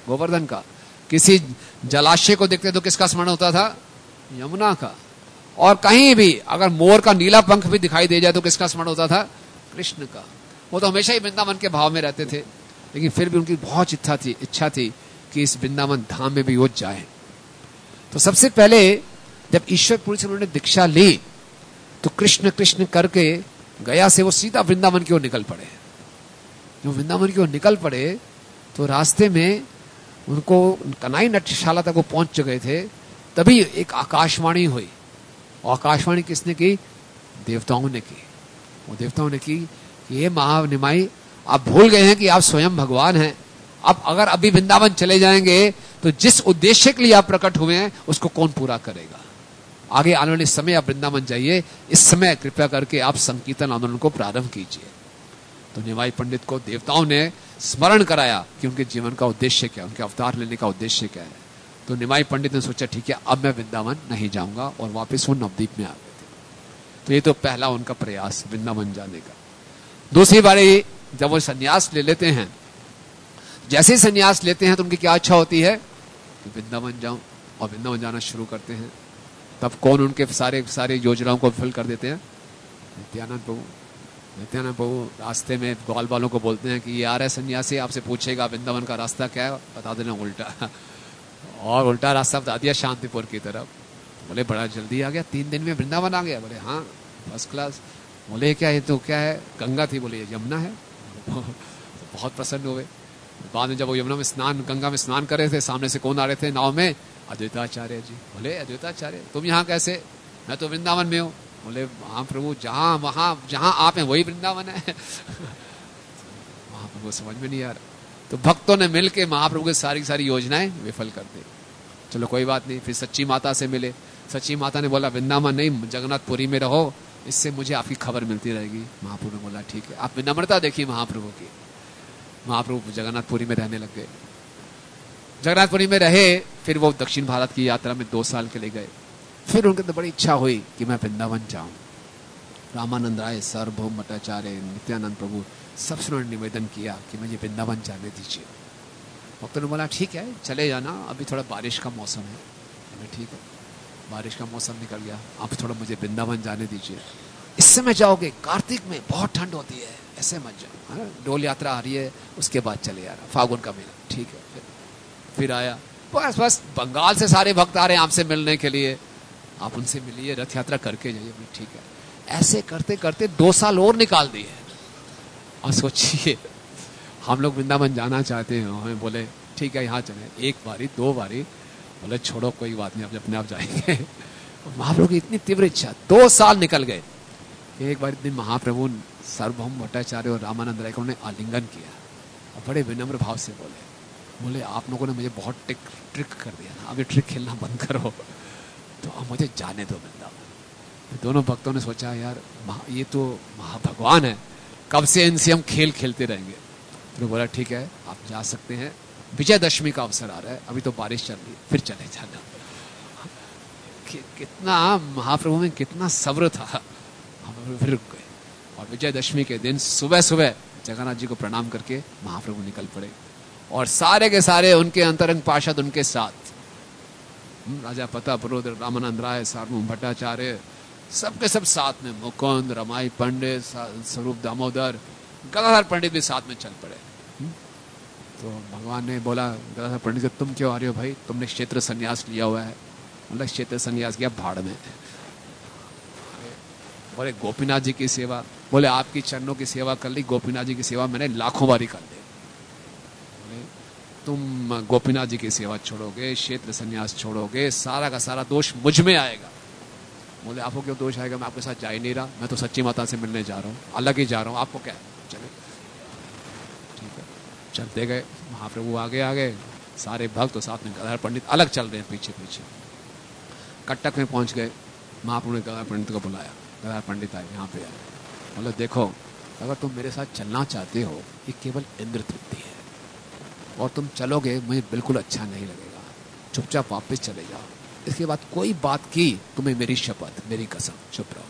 गोवर्धन का। किसी जलाशय को देखते तो किसका स्मरण होता था, यमुना का। और कहीं भी अगर मोर का नीला पंख भी दिखाई दे जाए तो किसका स्मरण होता था, कृष्ण का। वो तो हमेशा ही वृंदावन के भाव में रहते थे, लेकिन फिर भी उनकी बहुत इच्छा थी कि इस वृंदावन धाम में भी वो जाए। तो सबसे पहले जब ईश्वरपुरी से उन्होंने दीक्षा ली तो कृष्ण कृष्ण करके गया से वो सीधा वृंदावन की ओर निकल पड़े। जो वृंदावन की ओर निकल पड़े तो रास्ते में उनको कनाई नटशाला तक वो पहुंच चुके थे, तभी एक आकाशवाणी हुई। और आकाशवाणी किसने की, देवताओं ने की। वो देवताओं ने की कि ये महानिमाई आप भूल गए हैं कि आप स्वयं भगवान हैं। अब अगर अभी वृंदावन चले जाएंगे तो जिस उद्देश्य के लिए आप प्रकट हुए हैं उसको कौन पूरा करेगा। आगे आने वाले समय आप वृंदावन जाइए, इस समय कृपया करके आप संकीर्तन आंदोलन को प्रारंभ कीजिए। तो निमाई पंडित को देवताओं ने स्मरण कराया कि उनके जीवन का उद्देश्य क्या है, उनके अवतार लेने का उद्देश्य क्या है। तो निमाई पंडित ने सोचा ठीक है अब मैं वृंदावन नहीं जाऊंगा, और वापस वो नवद्वीप में आ गए थे। तो ये तो पहला उनका प्रयास वृंदावन जाने का। दूसरी बारी जब वो संन्यास ले लेते हैं, जैसे ही संन्यास लेते हैं तो उनकी क्या इच्छा होती है कि वृंदावन जाऊं, और वृंदावन जाना शुरू करते हैं। तब कौन उनके सारे योजनाओं को विफल कर देते हैं, नित्यानंद प्रभु। नित्यानंद प्रभु रास्ते में ग्वाल वालों को बोलते हैं कि ये आ रहा है सन्यासी, आपसे पूछेगा वृंदावन का रास्ता क्या है, बता देना उल्टा। और उल्टा रास्ता बता दिया शांतिपुर की तरफ। बोले बड़ा जल्दी आ गया, 3 दिन में वृंदावन आ गया? बोले हाँ फर्स्ट क्लास। बोले क्या ये तो क्या है? गंगा थी। बोले ये यमुना है। तो बहुत प्रसन्न हुए। बाद में जब वो यमुना में स्नान, गंगा में स्नान कर रहे थे, सामने से कौन आ रहे थे नाव में? अद्वैताचार्य जी। बोले अद्वैताचार्य तुम यहाँ कैसे? मैं तो वृंदावन में हूँ। बोले हाँ प्रभु, जहाँ वहाँ जहाँ आप हैं वही वृंदावन है। महाप्रभु समझ में नहीं आ रहा। तो भक्तों ने मिलकर महाप्रभु की सारी सारी योजनाएं विफल कर दी। चलो कोई बात नहीं, फिर सच्ची माता से मिले। सच्ची माता ने बोला वृंदावन नहीं, जगन्नाथपुरी में रहो, इससे मुझे आपकी खबर मिलती रहेगी। महाप्रभु ने बोला ठीक है। आप विनम्रता देखिए महाप्रभु की। महाप्रभु जगन्नाथपुरी में रहने लग गए। जगन्नाथपुरी में रहे, फिर वो दक्षिण भारत की यात्रा में 2 साल के लिए गए। फिर उनके अंदर बड़ी इच्छा हुई कि मैं वृंदावन जाऊं। रामानंद राय, सार्वभौम भट्टाचार्य, नित्यानंद प्रभु सबसे उन्होंने निवेदन किया कि मुझे वृंदावन जाने दीजिए। भक्तों ने बोला ठीक है चले जाना, अभी थोड़ा बारिश का मौसम है। बोले ठीक है। बारिश का मौसम निकल गया, आप थोड़ा मुझे वृंदावन जाने दीजिए। इस समय जाओगे, कार्तिक में बहुत ठंड होती है, ऐसे मत जाओ। डोल यात्रा आ रही है, उसके बाद चले जाना, फागुन का महीना। ठीक है। फिर आया, बस बंगाल से सारे भक्त आ रहे हैं आपसे मिलने के लिए, आप उनसे मिलिए, रथ यात्रा करके जाइए। ठीक है। ऐसे करते करते 2 साल और निकाल दिए। और सोचिए हम लोग वृंदावन जाना चाहते हैं, हमें बोले ठीक है यहाँ चले, 1 बारी 2 बारी। बोले छोड़ो कोई बात नहीं, अपने आप जाएंगे। महाप्रभु की इतनी तीव्र इच्छा, 2 साल निकल गए। एक बार दिन महाप्रभु सार्वभौम भट्टाचार्य और रामानंद राय को उन्होंने आलिंगन किया और बड़े विनम्र भाव से बोले आप लोगों ने मुझे बहुत ट्रिक कर दिया ना, अब ये ट्रिक खेलना बंद करो, तो अब मुझे जाने दो वृंदावन। दोनों भक्तों ने सोचा यार ये तो महाभगवान है, कब से इनसे हम खेल खेलते रहेंगे। तो बोला ठीक है आप जा सकते हैं, विजयदशमी का अवसर आ रहा है, अभी तो बारिश चल रही है, फिर चले जाना। कितना महाप्रभु में कितना सब्र था। हम फिर रुक गए और विजयदशमी के दिन सुबह सुबह जगन्नाथ जी को प्रणाम करके महाप्रभु निकल पड़े और सारे के सारे उनके अंतरंग पार्षद उनके साथ, राजा प्रतापरुद्र, रामानंद राय, सार्वभौम भट्टाचार्य, सबके सब साथ में, मुकुंद, रमाई पंडित, स्वरूप दामोदर, गदाधर पंडित भी साथ में चल पड़े। तो भगवान ने बोला गदाधर पंडित तुम क्यों आ रहे हो भाई, तुमने क्षेत्र संन्यास लिया हुआ है। मतलब क्षेत्र संन्यास किया भाड़ में। बोले गोपीनाथ जी की सेवा, बोले आपकी चरणों की सेवा कर ली, गोपीनाथ जी की सेवा मैंने लाखों बारी कर ली। बोले तुम गोपीनाथ जी की सेवा छोड़ोगे, क्षेत्र संन्यास छोड़ोगे, सारा का सारा दोष मुझ में आएगा। बोले आपको क्यों दोष आएगा, मैं आपके साथ जा ही नहीं रहा, मैं तो सच्ची माता से मिलने जा रहा हूँ, अलग ही जा रहा हूँ, आपको क्या है, चले। ठीक है, चलते गए, महाप्रभु आगे आगे, सारे भक्त तो साथ में, गदाधर पंडित अलग चल रहे हैं पीछे पीछे। कटक में पहुंच गए, महाप्रभु ने गदाधर पंडित को बुलाया, गदाधर पंडित आए, यहाँ पे आए। बोले देखो अगर तुम मेरे साथ चलना चाहते हो, ये केवल इंद्र तृप्ति है, और तुम चलोगे मुझे बिल्कुल अच्छा नहीं लगेगा, चुपचाप वापस चले जाओ। इसके बाद कोई बात की तुम्हें मेरी शपथ, मेरी कसम, चुप रहो।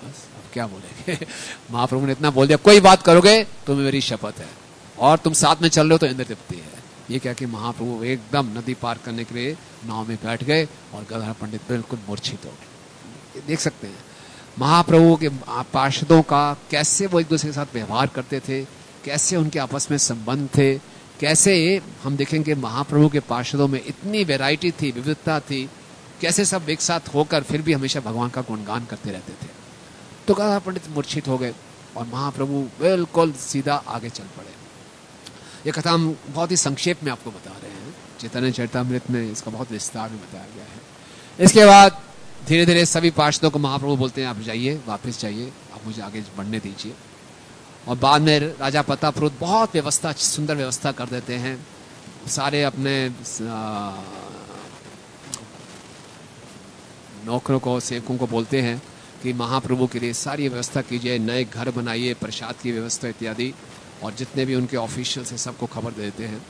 बस अब क्या बोलेंगे। महाप्रभु ने इतना बोल दिया, कोई बात करोगे तुम्हें मेरी शपथ है, और तुम साथ में चल रहे हो तो इंद्र तृप्ति है। ये क्या कि महाप्रभु एकदम नदी पार करने के लिए नाव में बैठ गए और गदाधर पंडित बिल्कुल मूर्छित हो गए। देख सकते हैं महाप्रभु के पार्षदों का कैसे वो एक दूसरे के साथ व्यवहार करते थे, कैसे उनके आपस में संबंध थे, कैसे हम देखेंगे महाप्रभु के पार्षदों में इतनी वैरायटी थी, विविधता थी, कैसे सब एक साथ होकर फिर भी हमेशा भगवान का गुणगान करते रहते थे। तो गदाधर पंडित मूर्छित हो गए और महाप्रभु बिल्कुल सीधा आगे चल पड़े। ये कथा हम बहुत ही संक्षेप में आपको बता रहे हैं, चैतन्य चरितामृत में इसका बहुत विस्तार में बताया गया है। इसके बाद धीरे धीरे सभी पार्षदों को महाप्रभु बोलते हैं आप जाइए, वापस जाइए, आप मुझे आगे बढ़ने दीजिए। और बाद में राजा प्रतापरुद्र बहुत व्यवस्था, सुंदर व्यवस्था कर देते हैं। सारे अपने नौकरों को, सेवकों को बोलते हैं कि महाप्रभु के लिए सारी व्यवस्था कीजिए, नए घर बनाइए, प्रसाद की व्यवस्था इत्यादि, और जितने भी उनके ऑफिशियल्स हैं सबको खबर दे देते हैं।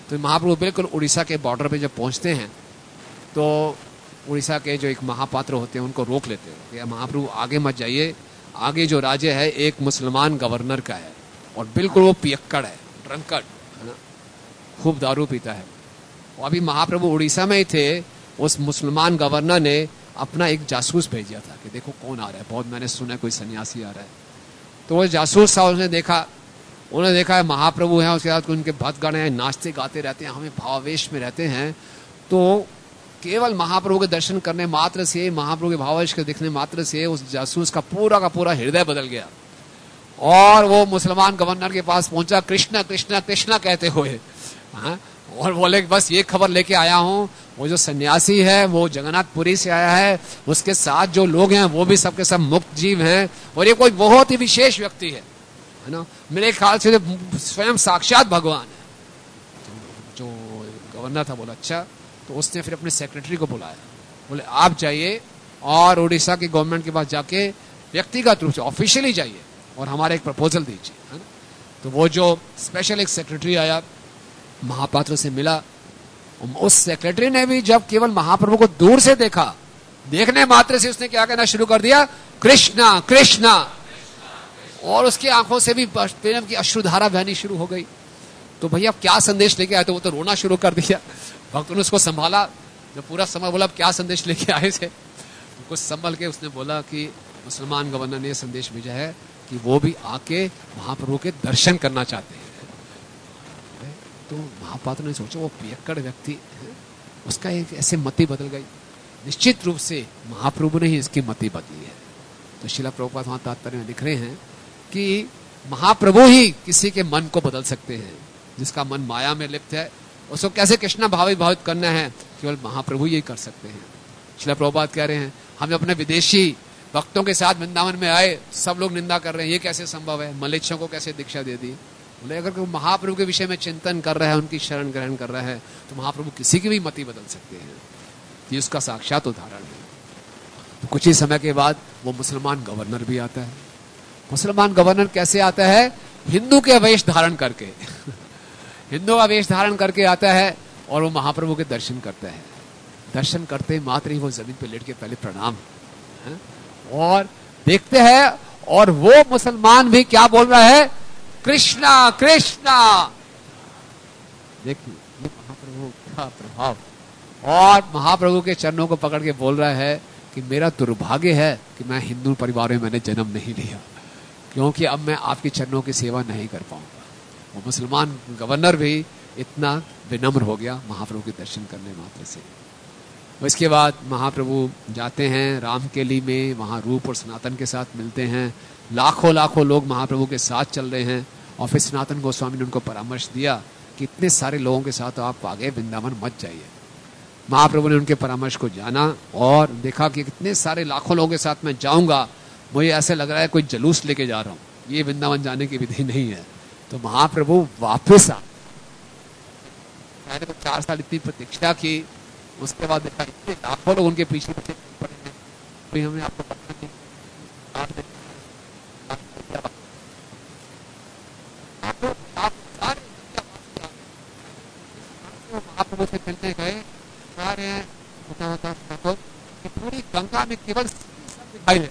तो महाप्रभु बिल्कुल उड़ीसा के बॉर्डर पे जब पहुंचते हैं तो उड़ीसा के जो एक महापात्र होते हैं उनको रोक लेते हैं कि महाप्रभु आगे मत जाइए, आगे जो राज्य है एक मुसलमान गवर्नर का है, और बिल्कुल वो पियक्कड़ है, ड्रंकर्ड है ना, खूब दारू पीता है। और अभी महाप्रभु उड़ीसा में ही थे, उस मुसलमान गवर्नर ने अपना एक जासूस भेजा था कि देखो कौन आ रहा है, बहुत मैंने सुना कोई सन्यासी आ रहा है। तो वो जासूस था, उसने देखा, उन्होंने देखा है महाप्रभु हैं, उसके बाद उनके भक्तगण हैं, नाचते गाते रहते हैं, हमें भावावेश में रहते हैं। तो केवल महाप्रभु के दर्शन करने मात्र से, महाप्रभु के भावावेश के दिखने मात्र से उस जासूस का पूरा हृदय बदल गया और वो मुसलमान गवर्नर के पास पहुंचा, कृष्णा कृष्णा कृष्णा कहते हुए। हाँ? और बोले बस ये खबर लेके आया हूं, वो जो सन्यासी है वो जगन्नाथपुरी से आया है, उसके साथ जो लोग हैं वो भी सबके सब मुक्त जीव हैं और ये कोई बहुत ही विशेष व्यक्ति है ना, मेरे ख्याल से स्वयं साक्षात भगवान है। तो जो गवर्नर था बोला अच्छा, तो उसने फिर अपने सेक्रेटरी को बुलाया, बोले आप जाइए और उड़ीसा की गवर्नमेंट के पास जाके व्यक्तिगत रूप से ऑफिशियली जाइए और हमारा एक प्रपोजल दीजिए, है ना। तो वो जो स्पेशल एक सेक्रेटरी आया, महापात्र से मिला, उस सेक्रेटरी ने भी जब केवल महाप्रभु को दूर से देखा, देखने मात्र से उसने क्या कहना शुरू कर दिया, कृष्णा कृष्णा, और उसकी आंखों से भी प्रेम की अश्रुधारा बहनी शुरू हो गई। तो भैया क्या संदेश लेके आए, तो वो तो रोना शुरू कर दिया। भक्त ने उसको संभाला, जो पूरा समय बोला क्या संदेश लेके आए थे, तो कुछ संभल के उसने बोला कि मुसलमान गवर्नर ने संदेश भेजा है कि वो भी आके महाप्रभु के दर्शन करना चाहते हैं। तो महापात्र ने सोचा वो पियक्कड़ व्यक्ति है, उसका एक ऐसे मति बदल गई। निश्चित रूप से महाप्रभु ने ही इसकी मति बदली है। तो शिला प्रभुपाद वहां तात्पर्य में लिख रहे हैं कि महाप्रभु ही किसी के मन को बदल सकते हैं, जिसका मन माया में लिप्त है उसको कैसे कृष्णा भावित करना है, केवल महाप्रभु ही कर सकते हैं। शिला प्रभुपाद कह रहे हैं हम अपने विदेशी भक्तों के साथ वृंदावन में आए, सब लोग निंदा कर रहे हैं, ये कैसे संभव है, मलेच्छों को कैसे दीक्षा दे दी। बोले अगर कोई महाप्रभु के विषय में चिंतन कर रहा है, उनकी शरण ग्रहण कर रहा है, तो महाप्रभु किसी की भी मति बदल सकते हैं। ये उसका साक्षात उदाहरण है। तो कुछ ही समय के बाद वो मुसलमान गवर्नर भी आता है। मुसलमान गवर्नर कैसे आता है, हिंदू के वेश धारण करके हिंदू का वेश धारण करके आता है और वो महाप्रभु के दर्शन करता है। दर्शन करते मात्र ही वो जमीन पे लेट के पहले प्रणाम है और देखते हैं, और वो मुसलमान भी क्या बोल रहा है, कृष्णा कृष्णा। देखिए महाप्रभु का प्रभाव, और महाप्रभु के चरणों को पकड़ के बोल रहा है कि मेरा दुर्भाग्य है कि मैं हिंदू परिवार में मैंने जन्म नहीं लिया, क्योंकि अब मैं आपके चरणों की सेवा नहीं कर पाऊंगा। वो मुसलमान गवर्नर भी इतना विनम्र हो गया महाप्रभु के दर्शन करने मात्र से। इसके बाद महाप्रभु जाते हैं रामकेली में, वहाँ रूप और सनातन के साथ मिलते हैं। लाखों लाखों लोग महाप्रभु के साथ चल रहे हैं और फिर सनातन गोस्वामी ने उनको परामर्श दिया कि इतने सारे लोगों के साथ आप आगे वृंदावन मत जाइए। महाप्रभु ने उनके परामर्श को जाना और देखा कि कितने सारे लाखों लोगों के साथ मैं जाऊंगा, मुझे ऐसे लग रहा है कोई जलूस लेके जा रहा हूँ, ये वृंदावन जाने की विधि नहीं है। तो महाप्रभु वापस आ, मैंने तो 4 साल इतनी प्रतीक्षा की, उसके बाद देखा इतने लाखों लोग उनके पीछे पीछे पड़े हैं, तो हमने आपको पता नहीं महाप्रभु से मिलने गए, सारे पूरी गंगा में केवल दिखाई दे।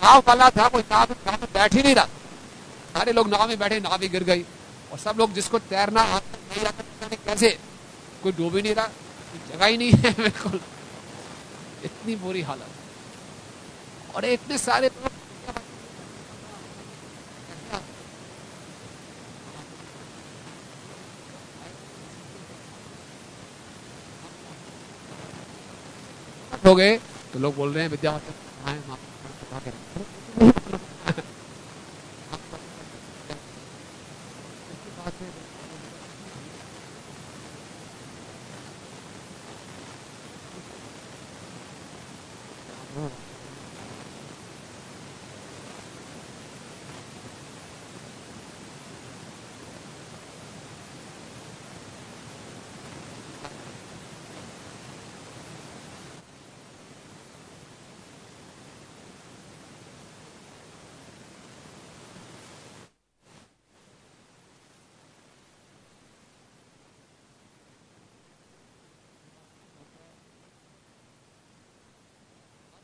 नाव वाला था, कोई नाव में बैठ ही नहीं रहा, सारे लोग नाव में बैठे, नाव भी गिर गई और सब लोग जिसको तैरना नहीं आता कैसे, कोई डूब ही नहीं रहा, जगह ही नहीं है बिल्कुल, इतनी बुरी हालत। और इतने सारे हो गए, तो लोग बोल रहे हैं विद्यार्थी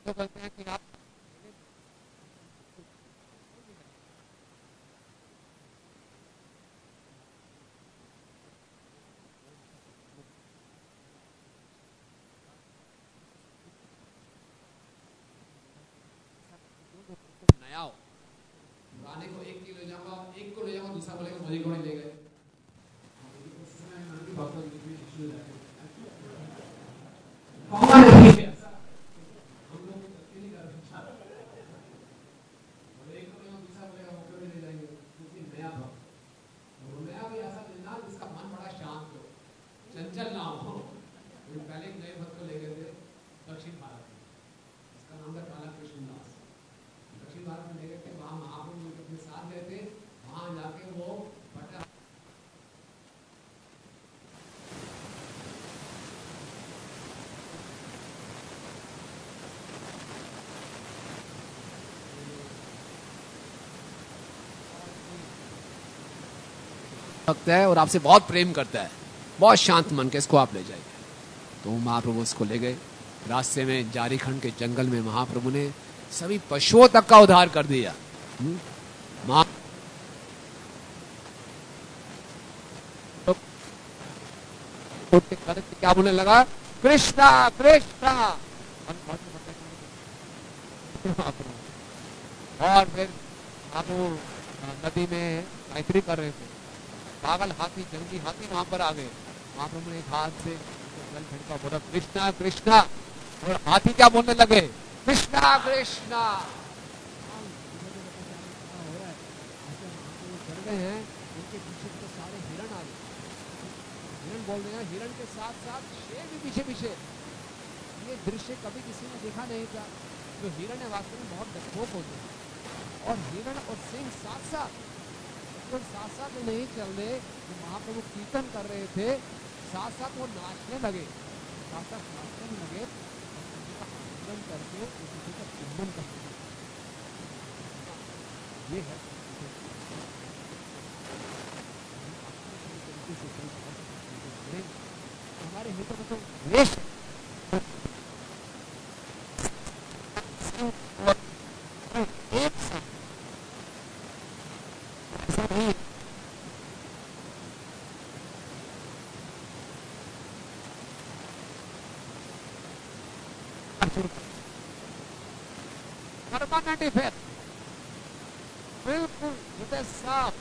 तो कहते हैं कि आप नया हो, गाने को एक की ले जाऊंगा, एक को ले जाऊंगा, दूसरा बोलेगा मुझे क्यों नहीं ले गए। कहूँगा नहीं ऐसा हम लोग अकेले का विचार और एक बोलेगा दूसरा बोलेगा वो क्यों नहीं ले जाएंगे क्योंकि नया भक्त और नया भी ऐसा लेना जिसका मन बड़ा शांत हो चंचल ना हो। पहले एक नए भक्त को ले गए थे दक्षिण भारत में, इसका नाम था काला कृष्णदास। दक्षिण भारत में ले गए थे, वहाँ महाप्रभु अपने साथ गए थे, वहाँ जाके वो पटा भक्त है और आपसे बहुत प्रेम करता है, बहुत शांत मन के, इसको आप ले जाइए। तो महाप्रभु उसको ले गए। रास्ते में जारीखंड के जंगल में महाप्रभु ने सभी पशुओं तक का उद्धार कर दिया। क्या बोलने लगा, कृष्णा कृष्णा। और फिर आप नदी में मैत्री कर रहे थे, पागल हाथी, जंगली हाथी वहां पर आ गए। महाप्रभु ने एक हाथ से जल छिड़का, बोला कृष्णा कृष्णा, और हाथी क्या बोलने लगे, कृष्णा कृष्णा। चढ़ गए हैं, उनके पीछे तो सारे हिरण आ गए। हिरण बोल रहे हैं, हिरण के साथ साथ शेर भी पीछे पीछे। ये दृश्य कभी किसी ने देखा नहीं था। जो हिरण है वास्तव में बहुत डरपोक होते हैं, और हिरण और सिंह साथ साथ नहीं चल रहे। जो महाप्रभु कीर्तन कर रहे थे, साथ साथ वो नाचने लगे, साथ साथ नाचने लगे, कीर्तन करके किसी का चुम्बन करते। ये है हमारे हितों में तो द्वेष एक साथ परमानेंट इफेक्ट, बिल्कुल हृदय साफ।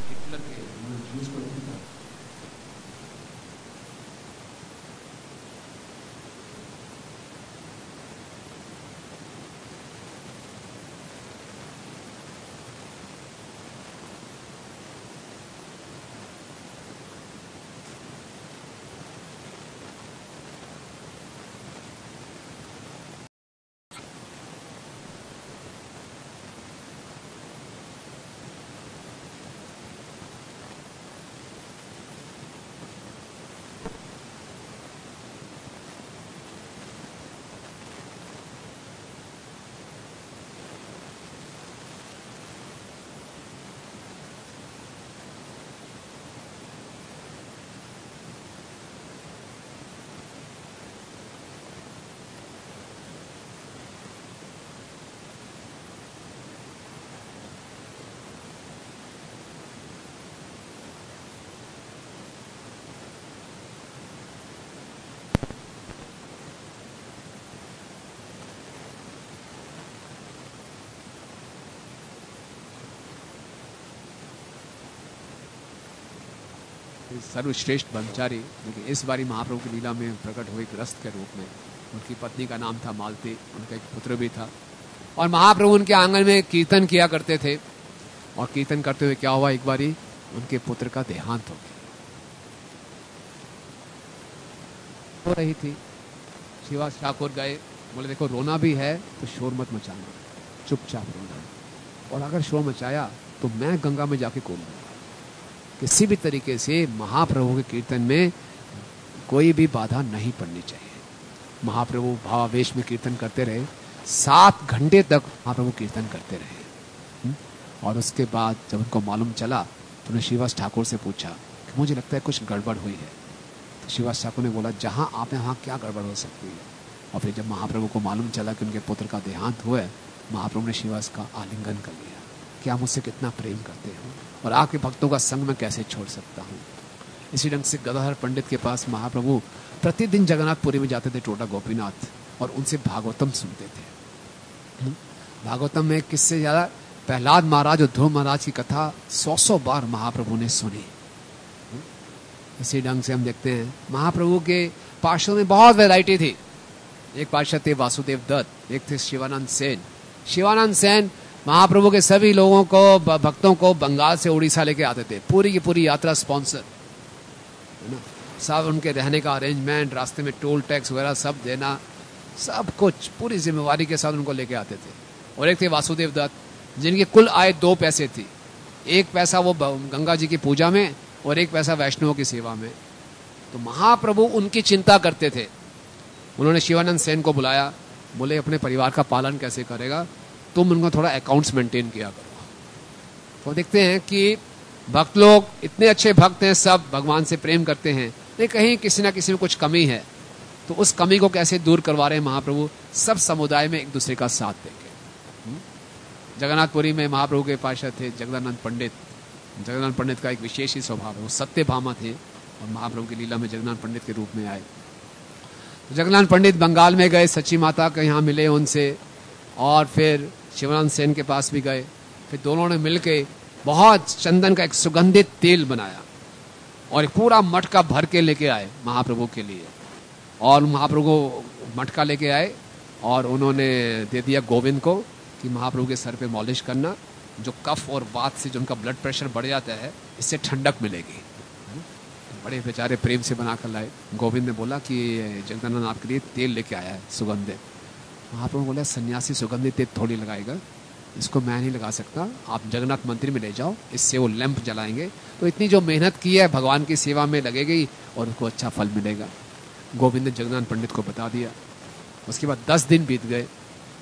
हिटलर के जूस को था। सर्वश्रेष्ठ ब्रह्मचारी लेकिन इस बारी महाप्रभु की लीला में प्रकट हुए ग्रस्त के रूप में। उनकी पत्नी का नाम था मालती, उनका एक पुत्र भी था, और महाप्रभु उनके आंगन में कीर्तन किया करते थे। और कीर्तन करते हुए क्या हुआ, एक बारी उनके पुत्र का देहांत हो रही थी। श्रीवास ठाकुर गए, बोले देखो रोना भी है तो शोर मत मचाना, चुपचाप रोना, और अगर शोर मचाया तो मैं गंगा में जाके कूद दूंगा। किसी भी तरीके से महाप्रभु के कीर्तन में कोई भी बाधा नहीं पड़नी चाहिए। महाप्रभु भावावेश में कीर्तन करते रहे, 7 घंटे तक महाप्रभु कीर्तन करते रहे। और उसके बाद जब उनको मालूम चला तो उन्होंने श्रीवास ठाकुर से पूछा कि मुझे लगता है कुछ गड़बड़ हुई है। तो श्रीवास ठाकुर ने बोला जहाँ आप हैं वहाँ क्या गड़बड़ हो सकती है। और फिर जब महाप्रभु को मालूम चला कि उनके पुत्र का देहांत हुआ है, महाप्रभु ने श्रीवास का आलिंगन कर लिया कि आप मुझसे कितना प्रेम करते हो और आपके भक्तों का संग मैं कैसे छोड़ सकता हूँ। इसी ढंग से गदाधर पंडित के पास महाप्रभु प्रतिदिन जगन्नाथपुरी में जाते थे, टोटा गोपीनाथ, और उनसे भागवतम सुनते थे। भागवतम में किससे ज्यादा प्रहलाद महाराज और ध्रुव महाराज की कथा 100 बार महाप्रभु ने सुनी। इसी ढंग से हम देखते हैं महाप्रभु के पार्षदों में बहुत वैरायटी थी। एक पार्षद थे वासुदेव दत्त, एक थे शिवानंद सेन। शिवानंद सेन महाप्रभु के सभी लोगों को, भक्तों को बंगाल से उड़ीसा लेके आते थे, पूरी की पूरी यात्रा स्पॉन्सर, है ना, सब उनके रहने का अरेंजमेंट, रास्ते में टोल टैक्स वगैरह सब देना, सब कुछ पूरी जिम्मेवारी के साथ उनको लेके आते थे। और एक थे वासुदेव दत्त जिनकी कुल आय 2 पैसे थी, 1 पैसा वो गंगा जी की पूजा में और 1 पैसा वैष्णवों की सेवा में। तो महाप्रभु उनकी चिंता करते थे। उन्होंने शिवानंद सेन को बुलाया, बोले अपने परिवार का पालन कैसे करेगा, तुम उनको थोड़ा अकाउंट्स मेंटेन किया करो। तो देखते हैं कि भक्त लोग इतने अच्छे भक्त हैं, सब भगवान से प्रेम करते हैं, लेकिन कहीं किसी ना किसी में कुछ कमी है, तो उस कमी को कैसे दूर करवा रहे हैं महाप्रभु, सब समुदाय में एक दूसरे का साथ देंगे। जगन्नाथपुरी में महाप्रभु के पार्षद थे जगदानंद पंडित। जगन्नाथ पंडित का एक विशेष ही स्वभाव है, वो सत्यभामा थे और महाप्रभु की लीला में जगन्नाथ पंडित के रूप में आए। तो जगन्नाथ पंडित बंगाल में गए, सच्ची माता के यहाँ मिले उनसे, और फिर शिवानंद सेन के पास भी गए। फिर दोनों ने मिलके बहुत चंदन का एक सुगंधित तेल बनाया और एक पूरा मटका भर के लेके आए महाप्रभु के लिए। और महाप्रभु को मटका लेके आए और उन्होंने दे दिया गोविंद को कि महाप्रभु के सर पे मालिश करना, जो कफ और वात से जो उनका ब्लड प्रेशर बढ़ जाता है, इससे ठंडक मिलेगी। तो बड़े बेचारे प्रेम से बना कर लाए। गोविंद ने बोला कि जगदानंद आपके लिए तेल लेके आया है सुगंधित। महाप्रभु बोला सन्यासी सुगंधित तेल थोड़ी लगाएगा, इसको मैं नहीं लगा सकता, आप जगन्नाथ मंदिर में ले जाओ, इससे वो लैंप जलाएंगे तो इतनी जो मेहनत की है भगवान की सेवा में लगेगी और उसको अच्छा फल मिलेगा। गोविंद ने जगन्नाथ पंडित को बता दिया। उसके बाद 10 दिन बीत गए।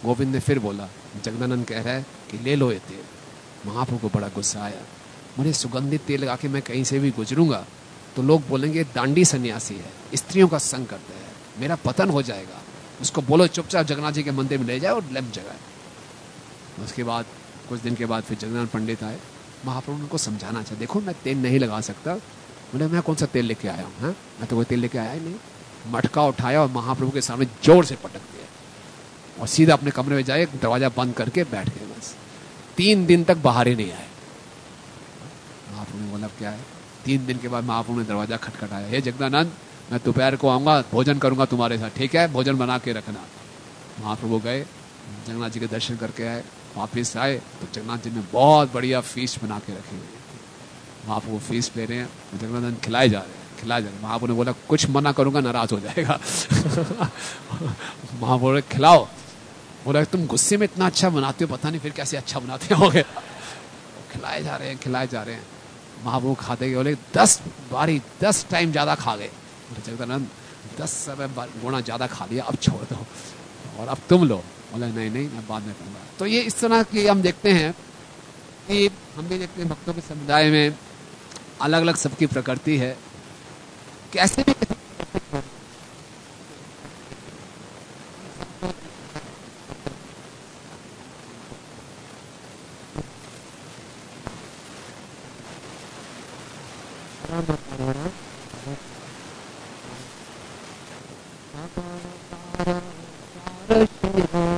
गोविंद ने फिर बोला, जगदानंद कह रहा है कि ले लो ये तेल। महाप्रभु को बड़ा गुस्सा आया, मुझे सुगंधित तेल लगा के मैं कहीं से भी गुजरूंगा तो लोग बोलेंगे दांडी सन्यासी है, स्त्रियों का संग करता है, मेरा पतन हो जाएगा, उसको बोलो चुपचाप जगन्नाथ जी के मंदिर में ले जाए और लैंप जगाए। उसके बाद कुछ दिन के बाद फिर जगन्नाथ पंडित आए। महाप्रभु ने उनको समझाना चाहा, देखो मैं तेल नहीं लगा सकता। बोले मैं कौन सा तेल लेके आया हूँ, मैं तो कोई तेल लेके आया ही नहीं। मटका उठाया और महाप्रभु के सामने जोर से पटक दिया और सीधा अपने कमरे में जाए, दरवाजा बंद करके बैठ गए। बस 3 दिन तक बाहर ही नहीं आए। महाप्रभु ने बोला क्या है। 3 दिन के बाद महाप्रभु ने दरवाजा खटखटाया, हे जगदानंद मैं दोपहर को आऊँगा, भोजन करूँगा तुम्हारे साथ, ठीक है, भोजन बना के रखना। महाप्रभु गए, जगन्नाथ जी के दर्शन करके आए, वापिस आए तो जगन्नाथ जी ने बहुत बढ़िया फीस्ट बना के रखी हुई है। महाप्रभु फीस्ट ले रहे हैं, जगन्नाथ खिलाए जा रहे हैं, खिलाए जा रहे हैं। महाप्रभु ने बोला कुछ मना करूँगा नाराज हो जाएगा। महाप्रभु ने खिलाओ। बोला तुम गुस्से में इतना अच्छा बनाते हो, पता नहीं फिर कैसे अच्छा बनाते होगे। खिलाए जा रहे हैं, खिलाए जा रहे हैं। महाप्रभु खाते गए, बोले 10 टाइम ज़्यादा खा गए। जगदानंद 10 गुना ज़्यादा खा लिया, अब छोड़ दो और अब तुम लो। बोला नहीं मैं बाद में करूँगा। तो ये इस तरह की हम देखते हैं कि हम भी देखते हैं भक्तों के समुदाय में अलग अलग सबकी प्रकृति है। कैसे भी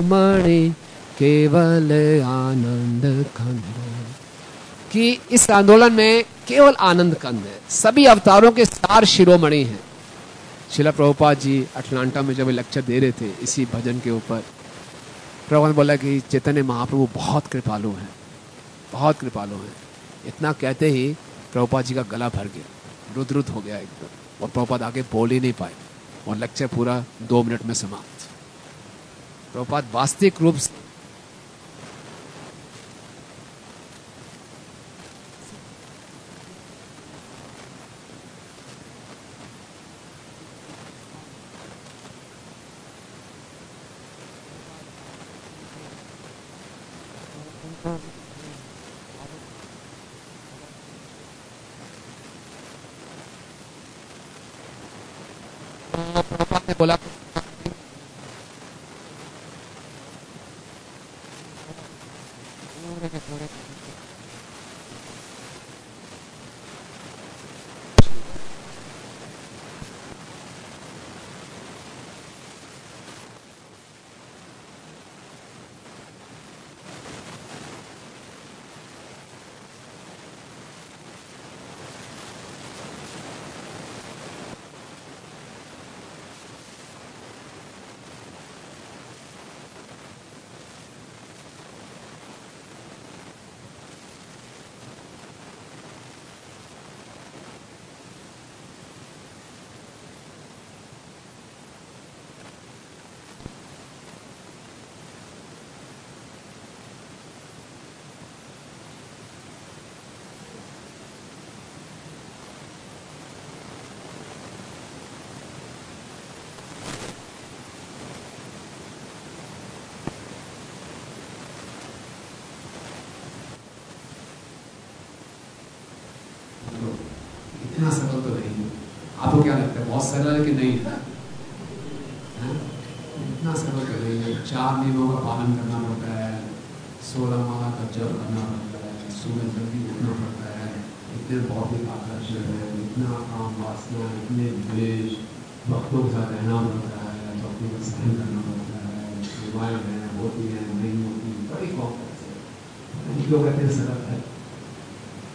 मणि केवल आनंद कंद, कि इस आंदोलन में केवल आनंद कंद है, सभी अवतारों के सार शिरोमणि हैं। श्रील प्रभुपाद जी अटलांटा में जब लेक्चर दे रहे थे इसी भजन के ऊपर, प्रभु ने बोला कि चैतन्य महाप्रभु बहुत कृपालु हैं, बहुत कृपालु हैं। इतना कहते ही प्रभुपाद जी का गला भर गया, रुद्र हो गया एकदम, और प्रभुपाद आगे बोल ही नहीं पाए और लेक्चर पूरा 2 मिनट में समाप्त। प्रभुपाद वास्तविक रूप से आपने बोला इतना सरल तो नहीं है। आपको क्या लगता है बहुत सरल है कि नहीं है? इतना सरल तो नहीं है। 4 नियमों का पालन करना पड़ता है, 16 माला का जप करना पड़ता है, सुबह जल्दी उठना पड़ता है, इतने भौतिक आकर्षण है, इतना काम वासना, इतने द्वेष, भक्तों के साथ रहना पड़ता है, भक्तों का सहन करना पड़ता है, सेवाएं हैं, होती है नहीं होती, बड़ी कॉम्प्लेक्स है। क्यों कहते हैं सरल है?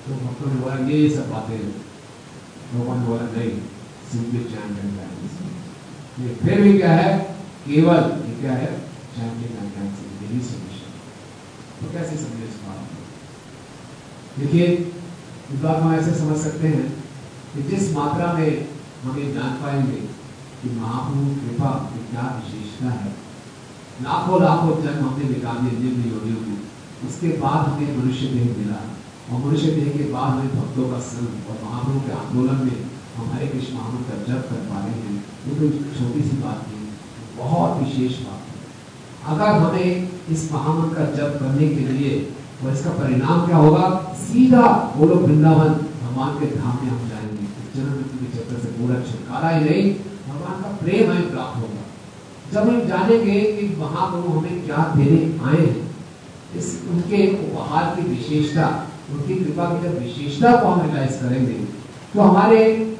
तो भक्तों ने बोला ये सब बातें, लोगों ने बोला नहीं, सिंपली चैंट एंड डांस। ये फिर भी क्या है? केवल ये क्या है? चैंटिंग एंड डांसिंग, यही सॉल्यूशन। तो कैसे समझे इस बात को? देखिए, इस बात को ऐसे समझ सकते हैं कि जिस मात्रा में हम ये जान पाएंगे कि महाप्रभु कृपा की क्या विशेषता है, लाखों लाखों जन्म हमने निकाल दिए निम्न योनियों में, उसके बाद हमें मनुष्य देह मिला, और मनुष्य देह के बाद हमें भक्तों का संग और महाप्रभु के आंदोलन में हम हरे कृष्ण महामंत्र का जप कर पा रहे हैं। ये कोई छोटी सी बात नहीं, बहुत विशेष बात है। अगर हमें इस महामंत्र का जप करने के लिए, और इसका परिणाम क्या होगा? सीधा गोलोक वृंदावन भगवान के धाम में हम जाएंगे। जन्म मृत्यु के चक्कर से पूरा छुटकारा ही नहीं, भगवान का प्रेम हमें प्राप्त होगा। जब हम जानेंगे कि महाप्रभु हमें क्या देने आए हैं, इस उनके उपहार की विशेषता, उनकी कृपा की जब विशेषता को हम रियलाइज करेंगे, तो हमारे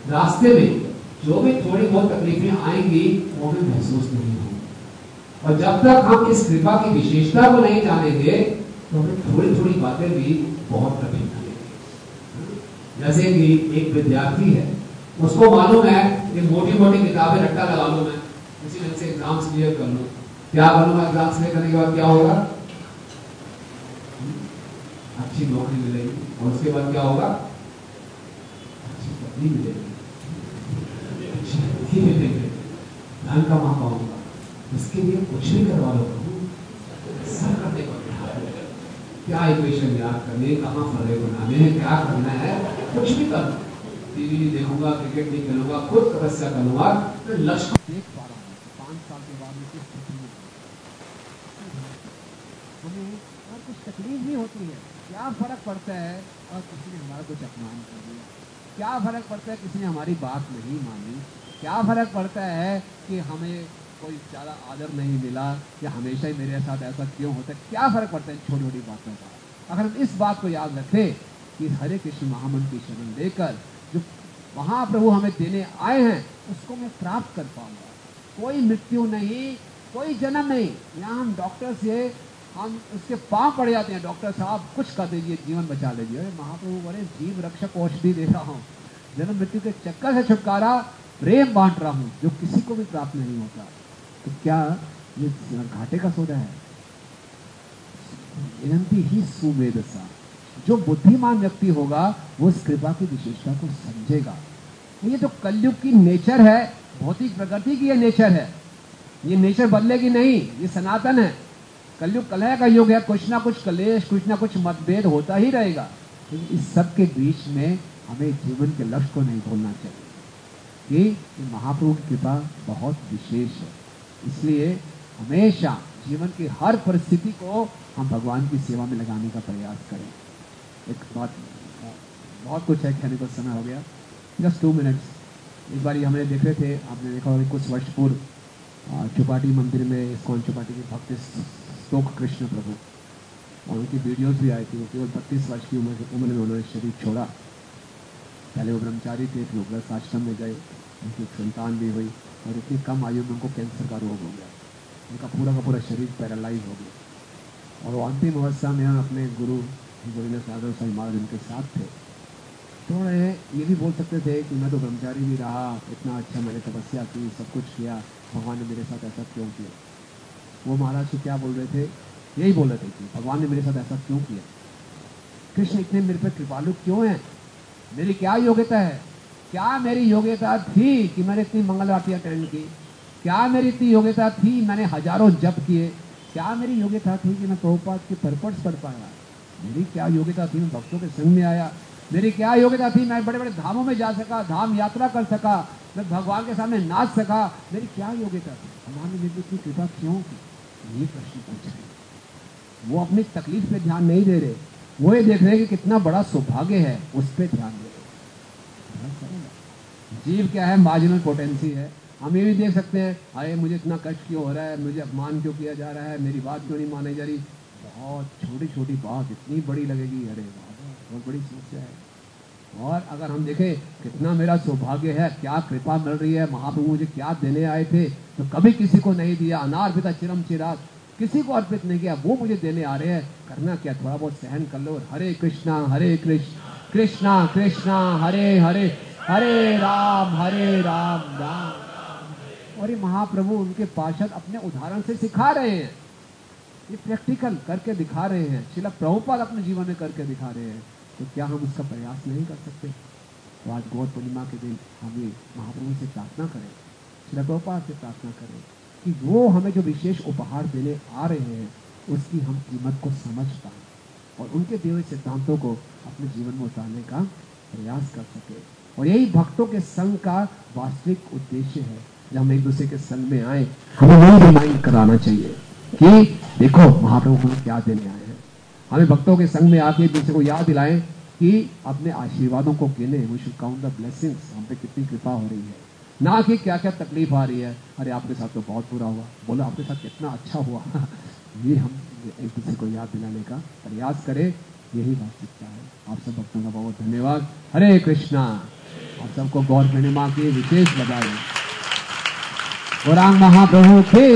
रास्ते में जो भी थोड़ी बहुत तकलीफें आएंगी वो हमें महसूस नहीं होगी। और जब तक हम इस कृपा की विशेषता को नहीं जानेंगे तो हमें थोड़ी थोड़ी बातें भी बहुत कठिन लगेंगी। जैसे कि एक विद्यार्थी है, उसको मालूम है कि मोटी मोटी किताबें रट्टा लगा लूं, मैं इसी ढंग से एग्जाम्स क्लियर कर लूं, क्या करूंगा? एग्जाम्स क्लियर करने के बाद क्या होगा? अच्छी नौकरी मिलेगी, और उसके बाद क्या होगा? अच्छी पत्नी मिलेगी, अच्छी मिलेगी, धन कमा पाऊंगा। इसके लिए कुछ भी करवा लो, सब करने को क्या इक्वेशन याद करनी, कहाँ फर्रे बनाने हैं, क्या करना है, कुछ भी कर, टीवी देखूंगा, क्रिकेट नहीं खेलूंगा, खुद तपस्या करूंगा, तो लक्ष्य देख पा रहा हूँ। 5 साल के बाद हमें और कुछ तकलीफ भी होती है। क्या फर्क पड़ता है और किसी ने हमारा कुछ अपमान कर दिया? क्या फर्क पड़ता है किसी ने हमारी बात नहीं मानी? क्या फर्क पड़ता है कि हमें कोई ज़्यादा आदर नहीं मिला, या हमेशा ही मेरे साथ ऐसा क्यों होता है? क्या फर्क पड़ता है इन छोटी छोटी बातों का? अगर हम इस बात को याद रखें कि हरे कृष्ण महामंत्र की शरण लेकर जो महाप्रभु हमें देने आए हैं उसको मैं प्राप्त कर पाऊंगा। कोई मृत्यु नहीं, कोई जन्म नहीं। यहाँ हम डॉक्टर से हम उसके पाँव पड़ जाते हैं, डॉक्टर साहब कुछ कर दीजिए, जीवन बचा लीजिए। अरे महाप्रभु बोले जीव रक्षक औषधि दे रहा हूँ, जन्म मृत्यु के चक्कर से छुटकारा, प्रेम बांट रहा हूँ जो किसी को भी प्राप्त नहीं होता। तो क्या ये घाटे का सौदा है? विनंती ही सुवेदसा। जो बुद्धिमान व्यक्ति होगा वो इस कृपा की विशेषता को समझेगा। ये तो कलयुग की नेचर है, भौतिक प्रकृति की ये नेचर है, ये नेचर बदलेगी नहीं, ये सनातन है। कलयुग कलह का युग है, कुछ ना कुछ कलेश, कुछ ना कुछ मतभेद होता ही रहेगा। लेकिन इस सब के बीच में हमें जीवन के लक्ष्य को नहीं भूलना चाहिए कि महाप्रभु की कृपा बहुत विशेष है। इसलिए हमेशा जीवन की हर परिस्थिति को हम भगवान की सेवा में लगाने का प्रयास करें। एक बात, बहुत कुछ है, कहने को समय हो गया, जस्ट 2 मिनट्स। एक बार हमने देख रहे थे, आपने देखा होगा कुछ वर्ष पूर्व चौपाटी मंदिर में, इस्कॉन चौपाटी के भक्त स्तोक कृष्ण प्रभु, और उनकी वीडियोस भी आई थी। वो केवल 32 वर्ष की उम्र में उन्होंने शरीर छोड़ा। पहले वो ब्रह्मचारी थे, फिर वो गृहस्थ आश्रम में गए, उनकी संतान भी हुई, और इतनी कम आयु में उनको कैंसर का रोग हो गया। उनका पूरा का पूरा शरीर पैरालाइज हो गया, और वो अंतिम अवस्था में अपने गुरु गोविंद सागर स्वामी महाराज उनके साथ थे। तो ये भी बोल सकते थे कि मैं तो ब्रह्मचारी भी रहा, इतना अच्छा मैंने तपस्या की, सब कुछ किया, भगवान ने मेरे साथ ऐसा क्यों किया। वो महाराज को क्या बोल रहे थे, यही बोल रहे थे कि भगवान ने मेरे साथ ऐसा क्यों किया, कृष्ण इतने मेरे पर कृपालु क्यों हैं, मेरी क्या योग्यता है, क्या मेरी योग्यता थी कि मैंने इतनी मंगल आरती अटेंड की, क्या मेरी इतनी योग्यता थी मैंने हजारों जप किए, क्या मेरी योग्यता थी कि मैं प्रभुपाद के परपट्स पढ़ पाया, मेरी क्या योग्यता थी मैं भक्तों के संग में आया, मेरी क्या योग्यता थी मैं बड़े बड़े धामों में जा सका, धाम यात्रा कर सका, मैं भगवान के सामने नाच सका, मेरी क्या योग्यता थी, भगवान ने मेरे को इतनी कृपा क्यों की। ये प्रश्न पूछ रहे। वो अपनी तकलीफ पे ध्यान नहीं दे रहे, वो ये देख रहे कि कितना बड़ा सौभाग्य है, उस पर ध्यान दे रहे। जीव क्या है, मार्जिनल पोटेंसी है। हम ये भी देख सकते हैं, अरे मुझे इतना कष्ट क्यों हो रहा है, मुझे अपमान क्यों किया जा रहा है, मेरी बात क्यों नहीं मानी जा रही। बहुत छोटी छोटी बात इतनी बड़ी लगेगी, अरे बहुत बड़ी समस्या है। और अगर हम देखें कितना मेरा सौभाग्य है, क्या कृपा मिल रही है, महाप्रभु मुझे क्या देने आए थे, तो कभी किसी को नहीं दिया, अनार्पिता चिरम चिराग, किसी को अर्पित नहीं किया, वो मुझे देने आ रहे हैं। करना क्या, थोड़ा बहुत सहन कर लो। हरे कृष्णा कृष्णा कृष्णा हरे हरे, हरे राम राम। और ये महाप्रभु उनके पार्षद अपने उदाहरण से सिखा रहे हैं, ये प्रैक्टिकल करके दिखा रहे हैं। श्रील प्रभुपाद अपने जीवन में करके दिखा रहे हैं, तो क्या हम उसका प्रयास नहीं कर सकते। तो आज गौर पूर्णिमा के दिन हम ये महाप्रभु से प्रार्थना करें, श्रील प्रभुपाद से प्रार्थना करें कि वो हमें जो विशेष उपहार देने आ रहे हैं उसकी हम कीमत को समझ पाएं, और उनके दिए हुए सिद्धांतों को अपने जीवन में उतारने का प्रयास कर सके। और यही भक्तों के संग का वास्तविक उद्देश्य है। जब हम एक दूसरे के संग में आए, हमें यही रिमाइंड कराना चाहिए कि देखो महाप्रभु हमें क्या देने आए हैं। हमें भक्तों के संग में आके एक दूसरे को याद दिलाएं कि अपने आशीर्वादों को गिने, we should count the blessings, हम पे कितनी कृपा हो रही है, ना कि क्या क्या तकलीफ आ रही है। अरे आपके साथ तो बहुत बुरा हुआ, बोलो आपके साथ कितना अच्छा हुआ। ये हम एक दूसरे को याद दिलाने का प्रयास करें, यही वास्तविकता है। आप सब भक्तों का बहुत धन्यवाद। हरे कृष्णा। आप सबको गौर पूर्णिमा की विशेष बधाई। गौरांग महाप्रभु के